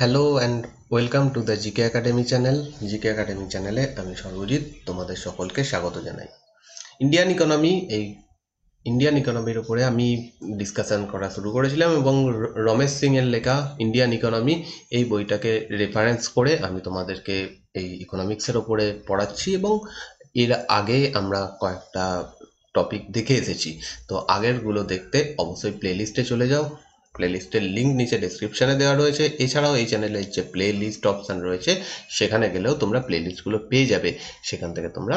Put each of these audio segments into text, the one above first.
Hello and welcome to the GK academy channel. GK academy চ্যানেলে আমি সর্বজিৎ তোমাদের সকলকে স্বাগত জানাই। ইন্ডিয়ান ইকোনমির উপরে আমি ডিসকাশন করা শুরু করেছিলাম এবং রমেশ সিং এর লেখা ইন্ডিয়ান ইকোনমি এই বইটাকে রেফারেন্স করে আমি তোমাদেরকে এই ইকোনমিক্সের ওপরে পড়াচ্ছি এবং এর আগে আমরা কয়েকটা টপিক দেখে এসেছি। তো আগেরগুলো দেখতে অবশ্যই প্লেলিস্টে চলে যাও। প্লেলিস্টের লিঙ্ক নিচে ডেসক্রিপশনে দেওয়া রয়েছে। এছাড়াও এই চ্যানেলের যে প্লে লিস্ট অপশান রয়েছে সেখানে গেলেও তোমরা প্লে লিস্টগুলো পেয়ে যাবে। সেখান থেকে তোমরা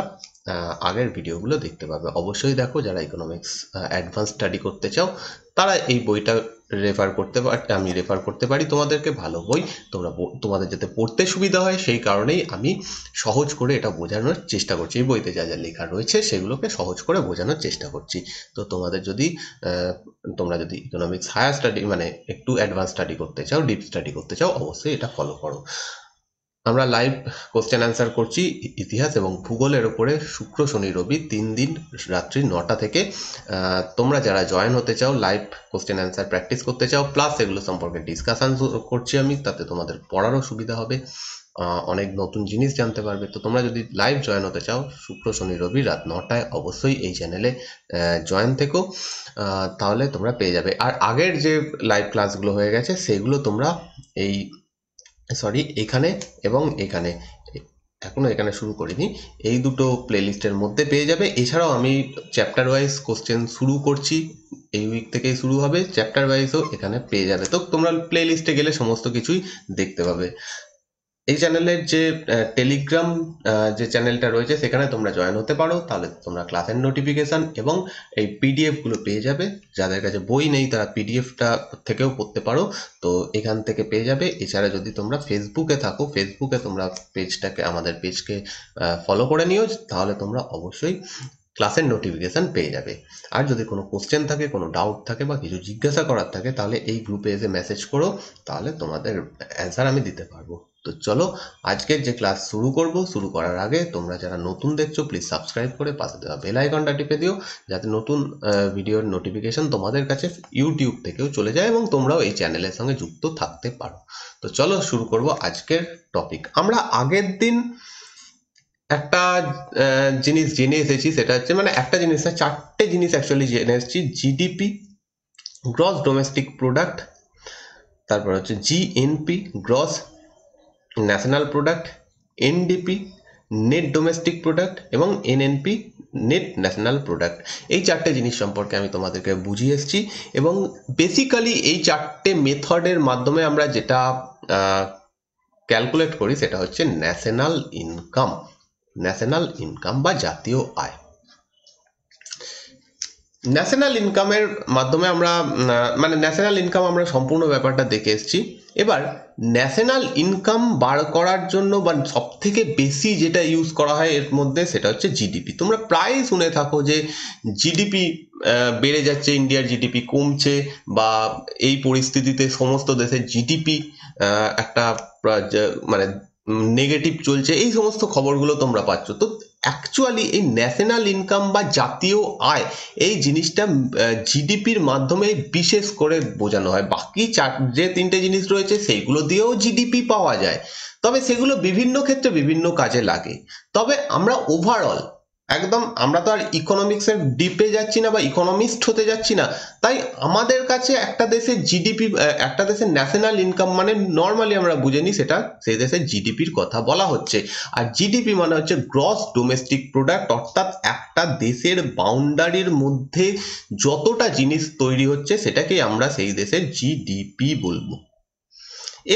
আগের ভিডিওগুলো দেখতে পাবে। অবশ্যই দেখো, যারা ইকোনমিক্স অ্যাডভান্স স্টাডি করতে চাও তারা এই বইটা আমি রেফার করতে পারি তোমাদেরকে। ভালো বই, তোমাদের যাতে পড়তে সুবিধা হয় সেই কারণেই আমি সহজ করে এটা বোঝানোর চেষ্টা করছি। এই বইতে যা যা লেখা রয়েছে সেগুলোকে সহজ করে বোঝানোর চেষ্টা করছি। তো তোমরা যদি ইকোনমিক্স হায়ার স্টাডি মানে একটু অ্যাডভান্স স্টাডি করতে চাও, ডিপ স্টাডি করতে চাও, অবশ্যই এটা ফলো করো। আমরা লাইভ কোশ্চেন অ্যান্সার করছি ইতিহাস এবং ভূগোলের ওপরে শুক্র শনি রবি 3 দিন রাত্রি 9টা থেকে। তোমরা যারা জয়েন হতে চাও, লাইভ কোশ্চেন অ্যান্সার প্র্যাকটিস করতে চাও, প্লাস এগুলো সম্পর্কে ডিসকাশন করছি আমি, তাতে তোমাদের পড়ারও সুবিধা হবে, অনেক নতুন জিনিস জানতে পারবে। তো তোমরা যদি লাইভ জয়েন হতে চাও শুক্র শনি রবি রাত 9টায় অবশ্যই এই চ্যানেলে জয়েন থেকো, তাহলে তোমরা পেয়ে যাবে। আর আগের যে লাইভ ক্লাসগুলো হয়ে গেছে সেগুলো তোমরা এখানে এবং এখানে শুরু করিনি, এই দুটো প্লেলিস্টের মধ্যে পেয়ে যাবে। এছাড়াও আমি চ্যাপ্টার ওয়াইজ কোশ্চেন শুরু করছি, এই উইক থেকেই শুরু হবে। চ্যাপ্টার ওয়াইজও এখানে পেয়ে যাবে। তো তোমরা প্লে লিস্টে গেলে সমস্ত কিছুই দেখতে পাবে। এই চ্যানেলের যে টেলিগ্রাম যে চ্যানেলটা রয়েছে সেখানে তোমরা জয়েন হতে পারো, তাহলে তোমরা ক্লাসের নোটিফিকেশান এবং এই পিডিএফগুলো পেয়ে যাবে। যাদের কাছে বই নেই তারা পিডিএফটা থেকেও পড়তে পারো, তো এখান থেকে পেয়ে যাবে। এছাড়া যদি তোমরা ফেসবুকে থাকো, ফেসবুকে তোমরা আমাদের পেজকে ফলো করে নিও, তাহলে তোমরা অবশ্যই ক্লাসের নোটিফিকেশান পেয়ে যাবে। আর যদি কোনো কোশ্চেন থাকে, কোনো ডাউট থাকে বা কিছু জিজ্ঞাসা করার থাকে, তাহলে এই গ্রুপে এসে মেসেজ করো, তাহলে তোমাদের অ্যান্সার আমি দিতে পারবো। তো চলো আজকের যে ক্লাস শুরু করার আগে তোমরা যারা নতুন দেখছো প্লিজ সাবস্ক্রাইব করে পাশে দেওয়া বেল আইকনটা টিপে দিও, যাতে নতুন ভিডিওর নোটিফিকেশন তোমাদের কাছে ইউটিউব থেকেও চলে যায় এবং তোমরাও এই চ্যানেলের সঙ্গে যুক্ত থাকতে পারো। তো চলো শুরু করব আজকের টপিক। আমরা আগের দিন একটা জিনিস জেনে এসেছি, সেটা হচ্ছে একটা জিনিস না, 4টে জিনিস অ্যাকচুয়ালি জেনে এসেছি। জিডিপি, গ্রস ডোমেস্টিক প্রোডাক্ট, তারপর হচ্ছে GNP, gross national product, NDP, net domestic product, এবং এনএনপি, নেট ন্যাশনাল প্রোডাক্ট। এই 4টে জিনিস সম্পর্কে আমি তোমাদেরকে বুঝিয়ে এসেছি এবং বেসিক্যালি এই 4টে মেথডের মাধ্যমে আমরা যেটা ক্যালকুলেট করি সেটা হচ্ছে ন্যাশনাল ইনকাম বা জাতীয় আয়। ন্যাশনাল ইনকামের মাধ্যমে আমরা ন্যাশনাল ইনকাম আমরা সম্পূর্ণ ব্যাপারটা দেখে এসেছি। এবার ন্যাশনাল ইনকাম বার করার জন্য বা সব থেকে বেশি যেটা ইউজ করা হয় এর মধ্যে সেটা হচ্ছে জিডিপি। তোমরা প্রায় শুনে থাকো যে জিডিপি বেড়ে যাচ্ছে, ইন্ডিয়ার জিডিপি কমছে, বা এই পরিস্থিতিতে সমস্ত দেশের জিডিপি একটা মানে নেগেটিভ চলছে, এই সমস্ত খবরগুলো তোমরা পাচ্ছ। তো অ্যাকচুয়ালি এই ন্যাশনাল ইনকাম বা জাতীয় আয়, এই জিনিসটা জিডিপির মাধ্যমে বিশেষ করে বোঝানো হয়। বাকি যে 3টে জিনিস রয়েছে সেইগুলো দিয়েও জিডিপি পাওয়া যায়, তবে সেগুলো বিভিন্ন ক্ষেত্রে বিভিন্ন কাজে লাগে। তবে আমরা ওভারঅল আমরা তো আর ইকোনমিক্সের ডিপে যাচ্ছি না বা ইকোনমিস্ট হতে যাচ্ছি না, তাই আমাদের কাছে একটা দেশের জিডিপি, একটা দেশের ন্যাশনাল ইনকাম মানে নর্মালি আমরা বুঝে নিই সেটা সেই দেশের জিডিপির কথা বলা হচ্ছে। আর জিডিপি মানে হচ্ছে গ্রস ডোমেস্টিক প্রোডাক্ট, অর্থাৎ একটা দেশের বাউন্ডারির মধ্যে যতটা জিনিস তৈরি হচ্ছে সেটাকে আমরা সেই দেশের জিডিপি বলবো।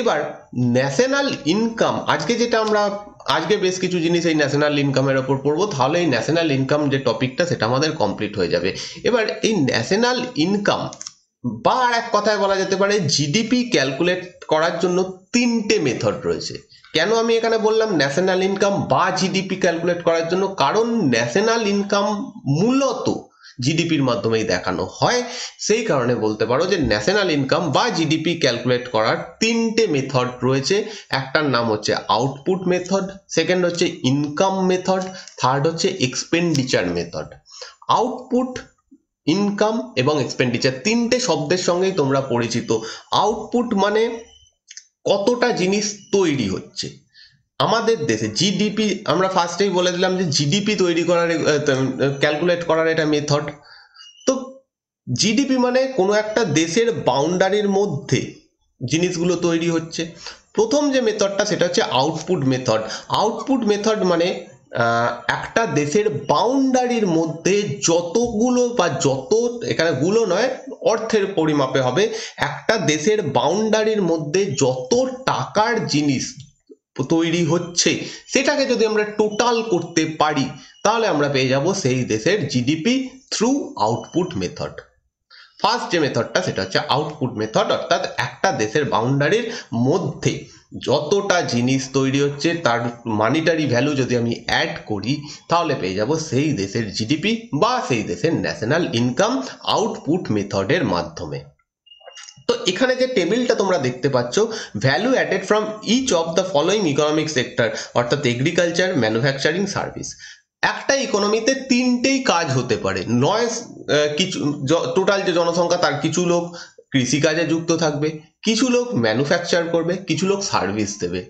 এবার ন্যাশনাল ইনকাম, আজকে বেশ কিছু জিনিস এই ন্যাশনাল ইনকামের ওপর পড়বো, তাহলে এই ন্যাশনাল ইনকাম যে টপিকটা সেটা আমাদের কমপ্লিট হয়ে যাবে। এবার এই ন্যাশনাল ইনকাম বা আর এক কথায় বলা যেতে পারে জিডিপি ক্যালকুলেট করার জন্য 3টে মেথড রয়েছে। কেন আমি এখানে বললাম ন্যাশনাল ইনকাম বা জিডিপি ক্যালকুলেট করার জন্য? কারণ ন্যাশনাল ইনকাম মূলত জিডিপির মাধ্যমেই দেখানো হয়, সেই কারণে বলতে পারো যে ন্যাশনাল ইনকাম বা জিডিপি ক্যালকুলেট করার 3টে মেথড রয়েছে। একটার নাম হচ্ছে আউটপুট মেথড, সেকেন্ড হচ্ছে ইনকাম মেথড, থার্ড হচ্ছে এক্সপেন্ডিচার মেথড। আউটপুট, ইনকাম এবং এক্সপেন্ডিচার 3টে শব্দের সঙ্গেই তোমরা পরিচিত। আউটপুট মানে কতটা জিনিস তৈরি হচ্ছে আমাদের দেশে। জিডিপি আমরা ফার্স্টেই বলে দিলাম যে জিডিপি তৈরি করার ক্যালকুলেট করার এটা মেথড। তো জিডিপি মানে কোনো একটা দেশের বাউন্ডারির মধ্যে জিনিসগুলো তৈরি হচ্ছে। প্রথম যে মেথডটা সেটা হচ্ছে আউটপুট মেথড। আউটপুট মেথড মানে একটা দেশের বাউন্ডারির মধ্যে যতগুলো বা যত, এখানে গুলো নয় অর্থের পরিমাপে হবে, একটা দেশের বাউন্ডারির মধ্যে যত টাকার জিনিস তৈরি হচ্ছে সেটাকে যদি আমরা টোটাল করতে পারি তাহলে আমরা পেয়ে যাব সেই দেশের GDP through output method. First যে মেথডটা সেটা হচ্ছে আউটপুট মেথড, অর্থাৎ একটা দেশের বাউন্ডারির মধ্যে যতটা জিনিস তৈরি হচ্ছে তার মানিটারি ভ্যালু যদি আমি অ্যাড করি তাহলে পেয়ে যাব সেই দেশের জিডিপি বা সেই দেশের ন্যাশনাল ইনকাম আউটপুট মেথডের মাধ্যমে। তো এখানে যে টেবিলটা তোমরা দেখতে পাচ্ছ, value added from each of the following economic sector, অর্থাৎ এগ্রিকালচার, ম্যানুফ্যাকচারিং, সার্ভিস। একটা ইকোনমিতে তিনটেই কাজ হতে পারে, নয় কিছু টোটাল যে জনসংখ্যা তার কিছু লোক কৃষিকাজে যুক্ত থাকবে, কিছু লোক ম্যানুফ্যাকচার করবে, কিছু লোক সার্ভিস দেবে।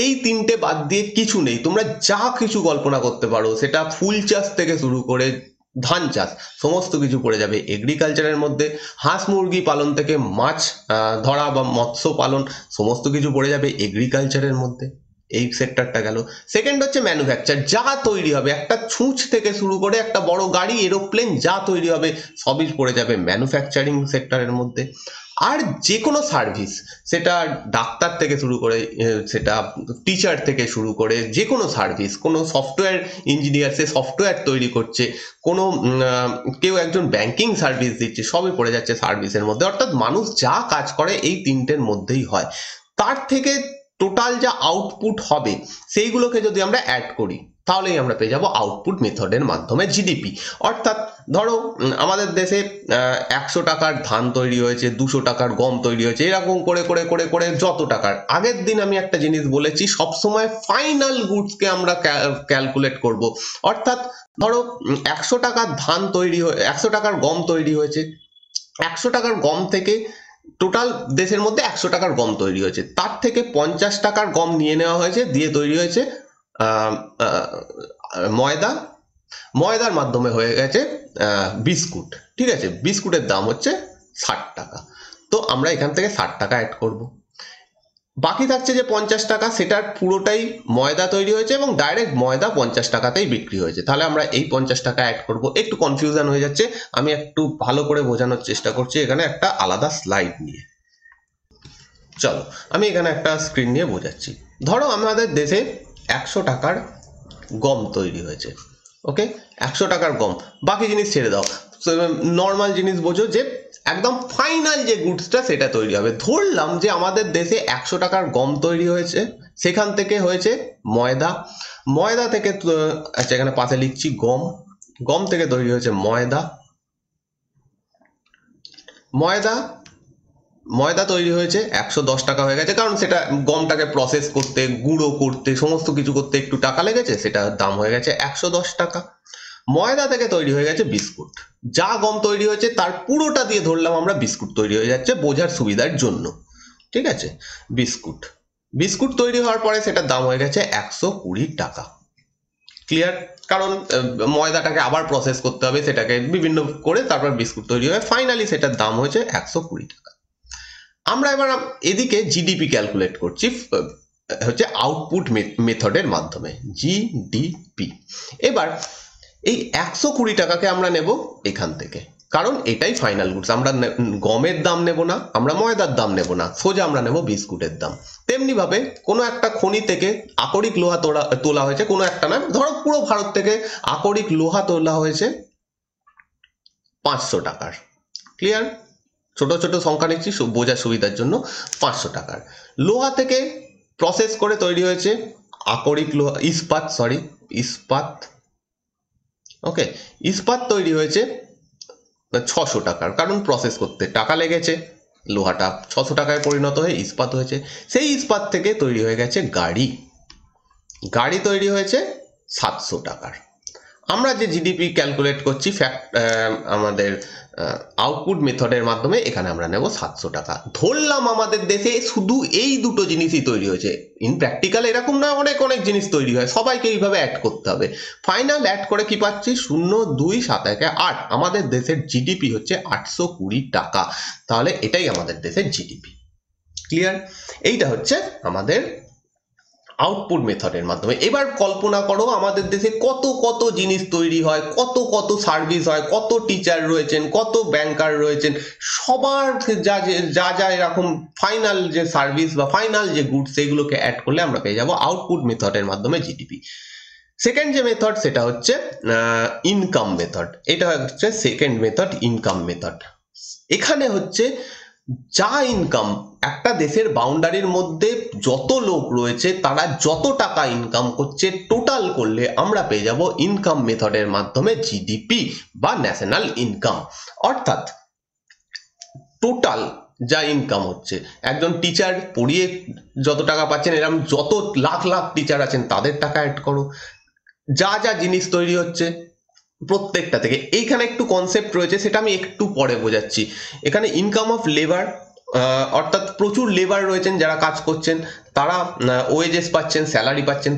এই তিনটে বাদ দিয়ে কিছু নেই। তোমরা যা কিছু কল্পনা করতে পারো, সেটা ফুল চাষ থেকে শুরু করে ধান চাষ সমস্ত কিছু পড়ে যাবে এগ্রিকালচারের মধ্যে। হাঁস মুরগি পালন থেকে মাছ ধরা বা মৎস্য পালন সমস্ত কিছু পড়ে যাবে এগ্রিকালচারের মধ্যে। এই সেক্টরটা গেল। সেকেন্ড হচ্ছে ম্যানুফ্যাকচার, যা তৈরি হবে একটা ছুঁচ থেকে শুরু করে একটা বড় গাড়ি, এরোপ্লেন যা তৈরি হবে সবই পড়ে যাবে ম্যানুফ্যাকচারিং সেক্টরের মধ্যে। আর যে কোনো সার্ভিস, সেটা ডাক্তার থেকে শুরু করে, সেটা টিচার থেকে শুরু করে যে কোনো সার্ভিস, কোনো সফটওয়্যার ইঞ্জিনিয়ার সে সফটওয়্যার তৈরি করছে, কোনো কেউ একজন ব্যাংকিং সার্ভিস দিচ্ছে, সবই পড়ে যাচ্ছে সার্ভিসের মধ্যে। অর্থাৎ মানুষ যা কাজ করে এই তিনটের মধ্যেই হয়। তার থেকে টোটাল যা আউটপুট হবে সেইগুলোকে যদি আমরা অ্যাড করি তাহলেই আমরা পেয়ে যাব আউটপুট মেথডের মাধ্যমে জিডিপি। অর্থাৎ ধরো আমাদের দেশে 100 টাকার ধান তৈরি হয়েছে, 200 টাকার গম তৈরি হয়েছে, এরকম করে করে করে করে যত টাকার। আগের দিন আমি একটা জিনিস বলেছি, সবসময় ফাইনাল গুডসকে আমরা ক্যালকুলেট করব। অর্থাৎ ধরো 100 টাকার ধান তৈরি 100 টাকার গম তৈরি হয়েছে, 100 টাকার গম থেকে টোটাল দেশের মধ্যে 100 টাকার গম তৈরি হয়েছে, তার থেকে 50 টাকার গম নিয়ে নেওয়া হয়েছে, দিয়ে তৈরি হয়েছে ময়দা। ময়দার মাধ্যমে হয়ে গেছে বিস্কুট। ঠিক আছে, বিস্কুটের দাম হচ্ছে 60 টাকা। তো আমরা এখান থেকে 60 টাকা অ্যাড করব। বাকি থাকছে যে 50 টাকা, সেটার পুরোটাই ময়দা তৈরি হয়েছে এবং ডাইরেক্ট ময়দা 50 টাকাতেই বিক্রি হয়েছে। তাহলে আমরা এই 50 টাকা অ্যাড করব। একটু কনফিউশন হয়ে যাচ্ছে, আমি একটু ভালো করে বোঝানোর চেষ্টা করছি এখানে একটা আলাদা স্লাইড নিয়ে। চলো আমি এখানে একটা স্ক্রিন নিয়ে বোঝাচ্ছি। ধরো আমাদের দেশে 100 টাকার গম তৈরি হয়েছে। ওকে, 100 টাকার গম, বাকি জিনিস ছেড়ে দাও, নর্মাল জিনিস বোঝো যে একদম ফাইনাল যে গুডসটা সেটা তৈরি হবে। ধরলাম যে আমাদের দেশে 100 টাকার গম তৈরি হয়েছে, সেখান থেকে হয়েছে ময়দা। ময়দা থেকে আচ্ছা এখানে পাশে লিখছি গম। গম থেকে তৈরি হয়েছে ময়দা। ময়দা তৈরি হয়েছে 110 টাকা হয়ে গেছে, কারণ সেটা গমটাকে প্রসেস করতে, গুঁড়ো করতে, সমস্ত কিছু করতে একটু টাকা লেগেছে, সেটার দাম হয়ে গেছে 110 টাকা। ময়দা থেকে তৈরি হয়ে গেছে বিস্কুট। যা গম তৈরি হয়েছে তার পুরোটা দিয়ে ধরলাম আমরা বিস্কুট তৈরি হয়ে যাচ্ছে বোঝার সুবিধার জন্য। ঠিক আছে, বিস্কুট তৈরি হওয়ার পরে সেটার দাম হয়ে গেছে 120 টাকা। ক্লিয়ার? কারণ ময়দাটাকে আবার প্রসেস করতে হবে, সেটাকে বিভিন্ন করে তারপর বিস্কুট তৈরি হয়, ফাইনালি সেটার দাম হয়েছে 120 টাকা। আমরা এবার এদিকে জিডিপি ক্যালকুলেট করছি হচ্ছে আউটপুট মেথডের মাধ্যমে, জিডিপি। এবার এই 120 টাকাকে আমরা নেব এখান থেকে, কারণ এটাই ফাইনাল গুডস। আমরা গমের দাম নেব না, আমরা ময়দার দাম নেব না, সোজা আমরা নেব বিস্কুটের দাম। তেমনি ভাবে কোনো একটা খনি থেকে আকরিক লোহা তোলা হয়েছে, কোনো একটা না, ধরো পুরো ভারত থেকে আকরিক লোহা তোলা হয়েছে 500 টাকার। ক্লিয়ার? ছোট ছোট সংখ্যা নিচ্ছি বোঝার সুবিধার জন্য। 500 টাকার লোহা থেকে প্রসেস করে তৈরি হয়েছে আকরিক লোহা, ইস্পাত। ওকে, ইস্পাত তৈরি হয়েছে 600 টাকার, কারণ প্রসেস করতে টাকা লেগেছে, লোহাটা 600 টাকায় পরিণত হয়ে ইস্পাত হয়েছে। সেই ইস্পাত থেকে তৈরি হয়ে গেছে গাড়ি তৈরি হয়েছে 700 টাকার। আমরা যে জিডিপি ক্যালকুলেট করছি আমাদের আউটপুট মেথডের মাধ্যমে এখানে আমরা নেব 700 টাকা। ধরলাম আমাদের দেশে শুধু এই দুটো জিনিসই তৈরি হয়েছে, ইন প্র্যাকটিক্যাল এরকম না, অনেক অনেক জিনিস তৈরি হয়, সবাইকে এইভাবে অ্যাড করতে হবে। ফাইনাল অ্যাড করে কি পাচ্ছি, 0,2,7,1,8, আমাদের দেশের জিডিপি হচ্ছে 820 টাকা। তাহলে এটাই আমাদের দেশের জিডিপি। ক্লিয়ার? এইটা হচ্ছে আমাদের আউটপুট মেথডের মাধ্যমে। এবার কল্পনা করো আমাদের দেশে কত কত জিনিস তৈরি হয়, কত কত সার্ভিস হয়, কত টিচার রয়েছেন, কত ব্যাংকার রয়েছেন, সবার যা যা যা এরকম ফাইনাল যে সার্ভিস বা ফাইনাল যে গুড, সেগুলোকে অ্যাড করলে আমরা পেয়ে যাব আউটপুট মেথডের মাধ্যমে জিডিপি। সেকেন্ড যে মেথড সেটা হচ্ছে ইনকাম মেথড। এটা হচ্ছে সেকেন্ড মেথড, ইনকাম মেথড। এখানে হচ্ছে যা ইনকাম একটা দেশের বাউন্ডারির মধ্যে যত লোক রয়েছে তারা যত টাকা ইনকাম করছে, টোটাল করলে আমরা পেয়ে যাব ইনকাম মেথডের মাধ্যমে জিডিপি বা ন্যাশনাল ইনকাম। অর্থাৎ টোটাল যা ইনকাম হচ্ছে, একজন টিচার পড়িয়ে যত টাকা পাচ্ছেন, এরকম যত লাখ লাখ টিচার আছেন তাদের টাকা অ্যাড করো, যা যা জিনিস তৈরি হচ্ছে প্রত্যেকটা থেকে। এইখানে একটু কনসেপ্ট রয়েছে, সেটা আমি একটু পরে বোঝাচ্ছি। এখানে ইনকাম অফ লেবার, অর্থাৎ প্রচুর লেবার রয়েছেন যারা কাজ করছেন, তারা ওয়েজেস পাচ্ছেন, স্যালারি পাচ্ছেন,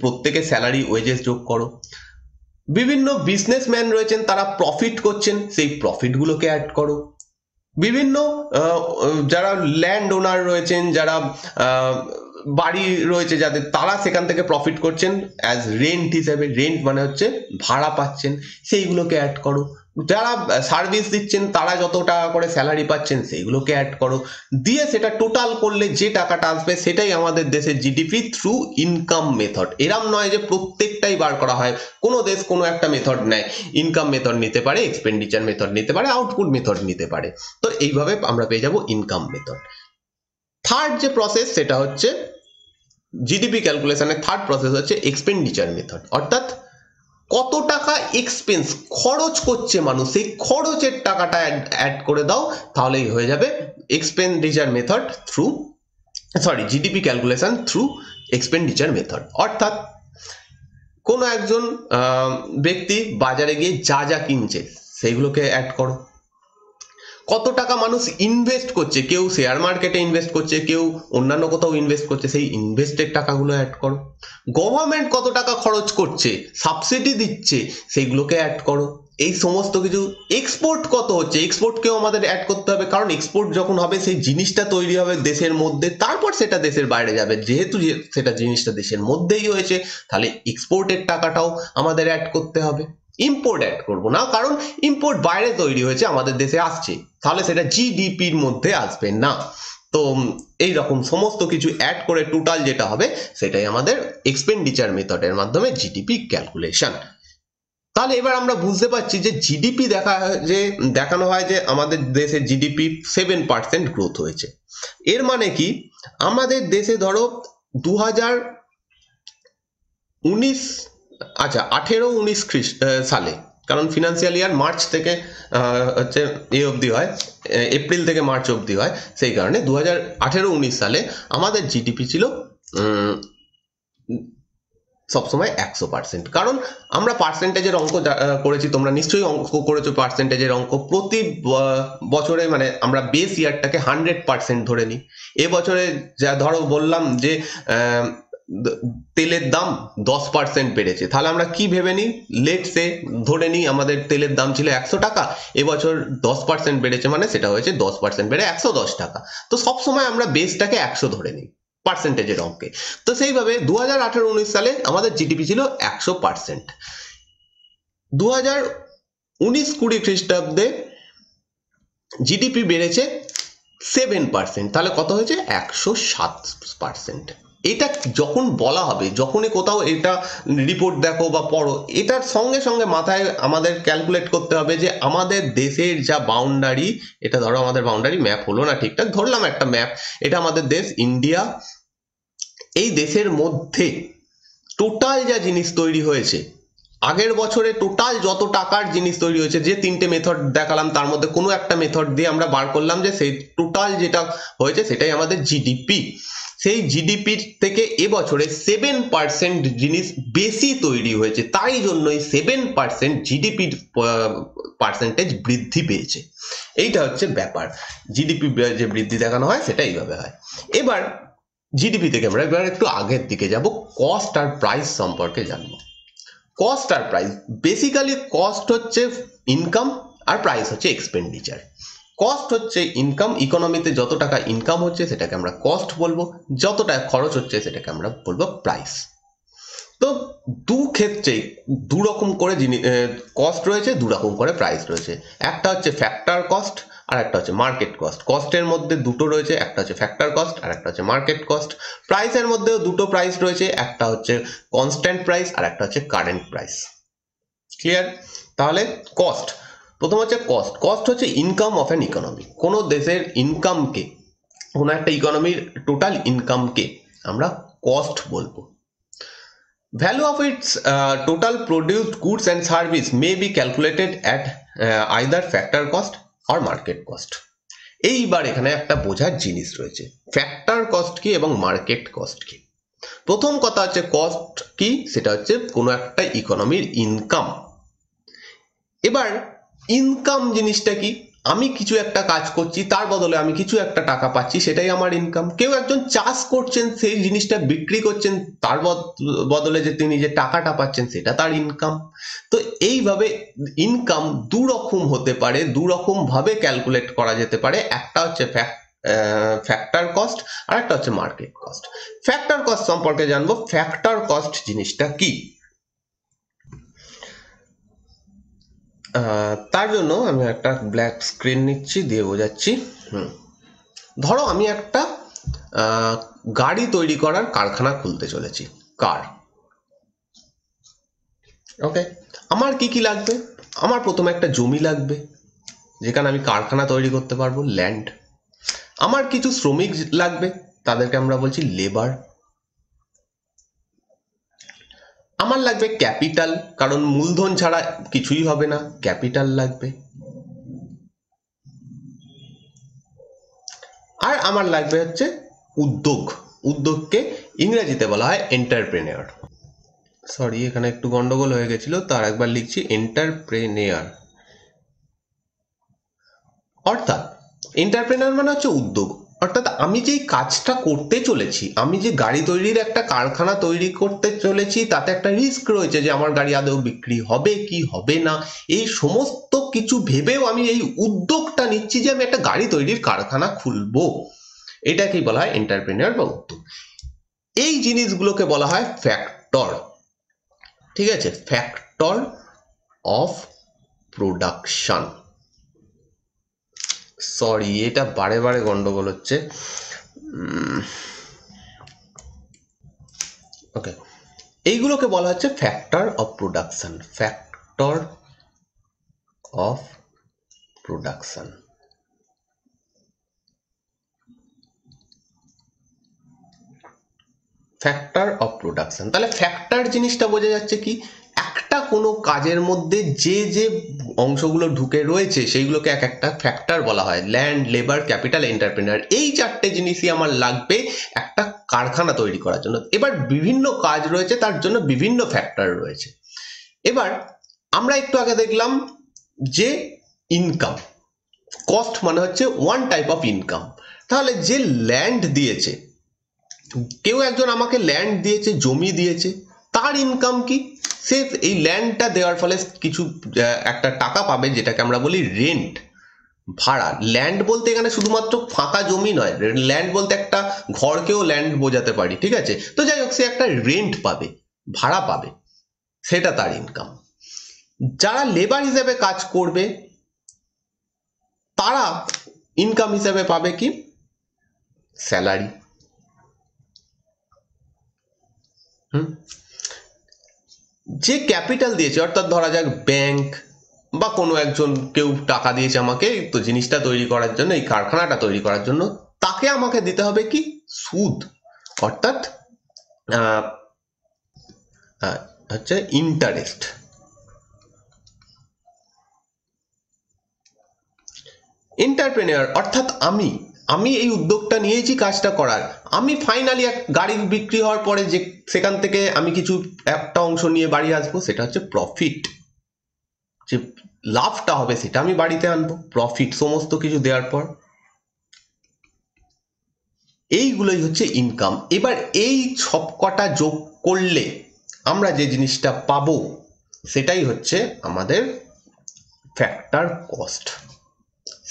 প্রত্যেকে স্যালারি ওয়েজেস যোগ করো। বিভিন্ন বিজনেসম্যান রয়েছেন, তারা প্রফিট করছেন, সেই প্রফিটগুলোকে অ্যাড করো। বিভিন্ন যারা ল্যান্ড ওনার রয়েছেন, যারা বাড়ি রয়েছে যাদের, তারা সেখান থেকে প্রফিট করছেন অ্যাজ রেন্ট হিসেবে, রেন্ট মানে হচ্ছে ভাড়া পাচ্ছেন, সেইগুলোকে অ্যাড করো। যারা সার্ভিস দিচ্ছেন তারা যত টাকা করে স্যালারি পাচ্ছেন সেইগুলোকে অ্যাড করো, দিয়ে সেটা টোটাল করলে যে টাকাটা আসবে সেটাই আমাদের দেশের জিডিপি থ্রু ইনকাম মেথড। এরম নয় যে প্রত্যেকটাই বার করা হয়, কোনো দেশ কোনো একটা মেথড নেয়, ইনকাম মেথড নিতে পারে, এক্সপেন্ডিচার মেথড নিতে পারে, আউটপুট মেথড নিতে পারে। তো এইভাবে আমরা পেয়ে যাব ইনকাম মেথড। থার্ড যে প্রসেস সেটা হচ্ছে জিডিপি ক্যালকুলেশনের থার্ড প্রসেস হচ্ছে এক্সপেন্ডিচার মেথড। অর্থাৎ কত টাকা এক্সপেন্স খরচ করছে মানুষ, সেই খরচের টাকাটা অ্যাড করে দাও, তাহলেই হয়ে যাবে expenditure method through GDP calculation through expenditure method. অর্থাৎ কোনো একজন ব্যক্তি বাজারে গিয়ে যা যা কিনছে সেইগুলোকে অ্যাড করো। কত টাকা মানুষ ইনভেস্ট করছে, কেউ শেয়ার মার্কেটে ইনভেস্ট করছে, কেউ অন্যান্য কোথাও ইনভেস্ট করছে, সেই ইনভেস্টের টাকাগুলো অ্যাড করো। গভর্নমেন্ট কত টাকা খরচ করছে, সাবসিডি দিচ্ছে, সেইগুলোকে অ্যাড করো। এই সমস্ত কিছু। এক্সপোর্ট কত হচ্ছে, এক্সপোর্টকেও আমাদের অ্যাড করতে হবে, কারণ এক্সপোর্ট যখন হবে সেই জিনিসটা তৈরি হবে দেশের মধ্যে, তারপর সেটা দেশের বাইরে যাবে। যেহেতু সেটা জিনিসটা দেশের মধ্যেই হয়েছে, তাহলে এক্সপোর্টের টাকাটাও আমাদের অ্যাড করতে হবে। ইম্পোর্ট অ্যাড করবো না, কারণ ইম্পোর্ট বাইরে তৈরি হয়েছে, আমাদের দেশে আসছে, তাহলে সেটা জিডিপির মধ্যে আসবে না। তো এই রকম সমস্ত কিছু অ্যাড করে টোটাল যেটা হবে সেটাই আমাদের এক্সপেন্ডিচার মেথডের মাধ্যমে জিডিপি ক্যালকুলেশন। তাহলে এবার আমরা বুঝতে পারছি যে জিডিপি দেখানো হয় যে আমাদের দেশের জিডিপি 7% গ্রোথ হয়েছে। এর মানে কি, আমাদের দেশে ধরো 2019 আচ্ছা 18-19 সালে, কারণ ফিনান্সিয়াল ইয়ার মার্চ থেকে হচ্ছে অবধি হয়, এপ্রিল থেকে মার্চ অবধি হয়, সেই কারণে 2018-19 সালে আমাদের জিডিপি ছিল সবসময় 100%। কারণ আমরা পার্সেন্টেজের অঙ্ক করেছি, তোমরা নিশ্চয়ই অঙ্ক করেছো পার্সেন্টেজের অঙ্ক। প্রতি বছরে মানে আমরা বেস ইয়ারটাকে 100% ধরে নিই। এবছরে যা ধরো বললাম যে তেলের দাম 10% বেড়েছে, তাহলে আমরা কি ভেবে নিই, লেটসে ধরে নিই আমাদের তেলের দাম ছিল 100 টাকা, এবছর 10% বেড়েছে, মানে সেটা হয়েছে 10% বেড়ে 110 টাকা। তো সবসময় আমরা বেসটাকে 100 ধরে নিই পার্সেন্টেজের অঙ্কে। তো সেইভাবে 2018-19 সালে আমাদের জিডিপি ছিল 100%। 2019-20 খ্রিস্টাব্দে জিডিপি বেড়েছে 7%, তাহলে কত হয়েছে 107%। এটা যখন বলা হবে, যখনই কোথাও এটা রিপোর্ট দেখো বা পড়ো, এটার সঙ্গে সঙ্গে মাথায় আমাদের ক্যালকুলেট করতে হবে যে আমাদের দেশের যা বাউন্ডারি, এটা ধরো আমাদের বাউন্ডারি ম্যাপ হলো না ঠিকঠাক, ধরলাম একটা ম্যাপ, এটা আমাদের দেশ ইন্ডিয়া, এই দেশের মধ্যে টোটাল যা জিনিস তৈরি হয়েছে আগের বছরে, টোটাল যত টাকার জিনিস তৈরি হয়েছে, যে তিনটে মেথড দেখালাম তার মধ্যে কোনো একটা মেথড দিয়ে আমরা বার করলাম যে সেই টোটাল যেটা হয়েছে সেটাই আমাদের জিডিপি। সেই জিডিপির থেকে এবছরে 7% জিনিস বেশি তৈরি হয়েছে, তাই জন্যই 7% জিডিপির পার্সেন্টেজ বৃদ্ধি পেয়েছে। এইটা হচ্ছে ব্যাপার। জিডিপি যে বৃদ্ধি দেখানো হয় সেটা এইভাবে হয়। এবার জিডিপি থেকে আমরা এবার একটু আগের দিকে যাব, কস্ট আর প্রাইস সম্পর্কে জানবো। কস্ট আর প্রাইস, বেসিক্যালি কস্ট হচ্ছে ইনকাম আর প্রাইস হচ্ছে এক্সপেন্ডিচার। কস্ট হচ্ছে ইনকাম, ইকোনমিতে যত টাকা ইনকাম হচ্ছে সেটাকে আমরা কস্ট বলবো, যত টাকা খরচ হচ্ছে সেটাকে আমরা বলবো প্রাইস। তো দু ক্ষেত্রেই দু রকম করে কস্ট রয়েছে, দু রকম করে প্রাইস রয়েছে। একটা হচ্ছে ফ্যাক্টর কস্ট আর একটা হচ্ছে মার্কেট কস্ট। কস্টের মধ্যে দুটো রয়েছে, একটা হচ্ছে ফ্যাক্টর কস্ট আর একটা হচ্ছে মার্কেট কস্ট। প্রাইসের মধ্যেও দুটো প্রাইস রয়েছে, একটা হচ্ছে কনস্ট্যান্ট প্রাইস আর একটা হচ্ছে কারেন্ট প্রাইস। ক্লিয়ার? তাহলে কস্ট, প্রথম হচ্ছে কস্ট। কস্ট হচ্ছে ইনকাম অফ অ্যান ইকোনমি। কোনো দেশের ইনকামকে, কোনো একটা ইকোনমির টোটাল ইনকামকে আমরা কস্ট বলবো। Value of its total produced goods and service may be calculated at either factor cost or market cost. এইবার এখানে একটা বোঝার জিনিস রয়েছে, ফ্যাক্টর কস্ট কি এবং মার্কেট কস্ট কি। প্রথম কথা হচ্ছে কস্ট কি, সেটা হচ্ছে কোনো একটা ইকোনমির ইনকাম। এবার ইনকাম জিনিসটা কি, আমি কিছু একটা কাজ করছি, তার বদলে আমি কিছু একটা টাকা পাচ্ছি, সেটাই আমার ইনকাম। কেউ একজন চাষ করছেন, সেই জিনিসটা বিক্রি করছেন, তার বদলে যে তিনি যে টাকাটা পাচ্ছেন সেটা তার ইনকাম। তো এইভাবে ইনকাম দু রকম হতে পারে, দু রকম ভাবে ক্যালকুলেট করা যেতে পারে। একটা হচ্ছে ফ্যাক্টর কস্ট আর একটা হচ্ছে মার্কেট কস্ট। ফ্যাক্টর কস্ট সম্পর্কে জানবো। ফ্যাক্টর কস্ট জিনিসটা কি, তার জন্য আমি একটা ব্ল্যাক স্ক্রিন নিচ্ছি, দিয়ে বোঝাচ্ছি। ধরো আমি একটা গাড়ি তৈরি করার কারখানা খুলতে চলেছি, কার। ওকে, আমার কি কি লাগবে? আমার প্রথমে একটা জমি লাগবে যেখানে আমি কারখানা তৈরি করতে পারবো, ল্যান্ড। আমার কিছু শ্রমিক লাগবে, তাদেরকে আমরা বলছি লেবার। আমার লাগবে ক্যাপিটাল, কারণ মূলধন ছাড়া কিছুই হবে না, ক্যাপিটাল লাগবে। আর আমার লাগবে হচ্ছে উদ্যোগ। উদ্যোগকে ইংরেজিতে বলা হয় এন্টারপ্রেনিয়র। সরি, এখানে একটু গন্ডগোল হয়ে গেছিল, তার একবার লিখছি এন্টারপ্রেনিয়র। অর্থাৎ এন্টারপ্রেনার মানে হচ্ছে উদ্যোগ। অর্থাৎ আমি যেই কাজটা করতে চলেছি, আমি যে গাড়ি তৈরির একটা কারখানা তৈরি করতে চলেছি, তাতে একটা রিস্ক রয়েছে যে আমার গাড়ি আদৌ বিক্রি হবে কি হবে না, এই সমস্ত কিছু ভেবেও আমি এই উদ্যোগটা নিচ্ছি যে আমি একটা গাড়ি তৈরির কারখানা খুলবো। এটাকেই বলা হয় এন্টারপ্রেনিয়র বা উদ্যোগ। এই জিনিসগুলোকে বলা হয় ফ্যাক্টর। ঠিক আছে, ফ্যাক্টর অফ প্রোডাকশন। সরি, এটা বারে বারে গন্ডগোল হচ্ছে। ওকে, এইগুলোকে বলা হচ্ছে factor of production. Factor of production. Factor of production. তাহলে ফ্যাক্টর জিনিসটা বোঝা যাচ্ছে কি, একটা কোনো কাজের মধ্যে যে যে অংশগুলো ঢুকে রয়েছে সেইগুলোকে এক একটা ফ্যাক্টর বলা হয়। ল্যান্ড, লেবার, ক্যাপিটাল, এন্টারপ্রেনার, এই চারটে জিনিসই আমার লাগবে একটা কারখানা তৈরি করার জন্য। এবার বিভিন্ন কাজ রয়েছে, তার জন্য বিভিন্ন ফ্যাক্টর রয়েছে। এবার আমরা একটু আগে দেখলাম যে ইনকাম, কস্ট মানে হচ্ছে ওয়ান টাইপ অফ ইনকাম। তাহলে যে ল্যান্ড দিয়েছে, কেউ একজন আমাকে ল্যান্ড দিয়েছে, জমি দিয়েছে, তার ইনকাম কি? সে এই ল্যান্ডটা দেওয়ার ফলে কিছু একটা টাকা পাবে, যেটাকে আমরা বলি রেন্ট, ভাড়া। ল্যান্ড বলতে এখানে শুধুমাত্র ফাঁকা জমি নয়, ল্যান্ড বলতে একটা ঘরকেও ল্যান্ড বোঝাতে পারি। ঠিক আছে, তো যাই হোক, সে একটা রেন্ট পাবে, ভাড়া পাবে, সেটা তার ইনকাম। যারা লেবার হিসেবে কাজ করবে, তারা ইনকাম হিসেবে পাবে কি? স্যালারি। যে ক্যাপিটাল দিয়েছে, অর্থাৎ ধরা যাক ব্যাংক বা কোনো একজন কেউ টাকা দিয়েছে আমাকে তো জিনিসটা তৈরি করার জন্য, এই কারখানাটা তৈরি করার জন্য, তাকে আমাকে দিতে হবে কি? সুদ। অর্থাৎ হচ্ছে ইন্টারেস্ট। এন্টারপ্রেনিয়র অর্থাৎ আমি আমি এই উদ্যোগটা নিয়েছি কাজটা করার, আমি ফাইনালি এক গাড়ি বিক্রি হওয়ার পরে যে সেখান থেকে আমি কিছু একটা অংশ নিয়ে বাড়ি আসবো, সেটা হচ্ছে প্রফিট। যে লাভটা হবে সেটা আমি বাড়িতে আনবো, প্রফিট সমস্ত কিছু দেওয়ার পর। এইগুলোই হচ্ছে ইনকাম। এবার এই সবকটা যোগ করলে আমরা যে জিনিসটা পাবো সেটাই হচ্ছে আমাদের ফ্যাক্টর কস্ট।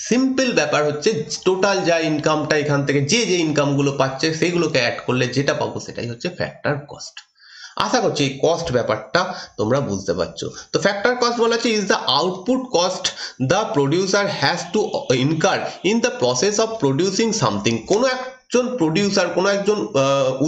সিম্পল ব্যাপার হচ্ছে টোটাল যা ইনকামটা এখান থেকে যে যে ইনকামগুলো পাচ্ছে সেইগুলোকে অ্যাড করলে যেটা পাবো সেটাই হচ্ছে ফ্যাক্টর কস্ট। আশা করছি এই কস্ট ব্যাপারটা তোমরা বুঝতে পারছো। তো ফ্যাক্টর কস্ট বলা হচ্ছে is the output cost the producer has to incur in the process of producing something. কোনো একজন প্রডিউসার, কোনো একজন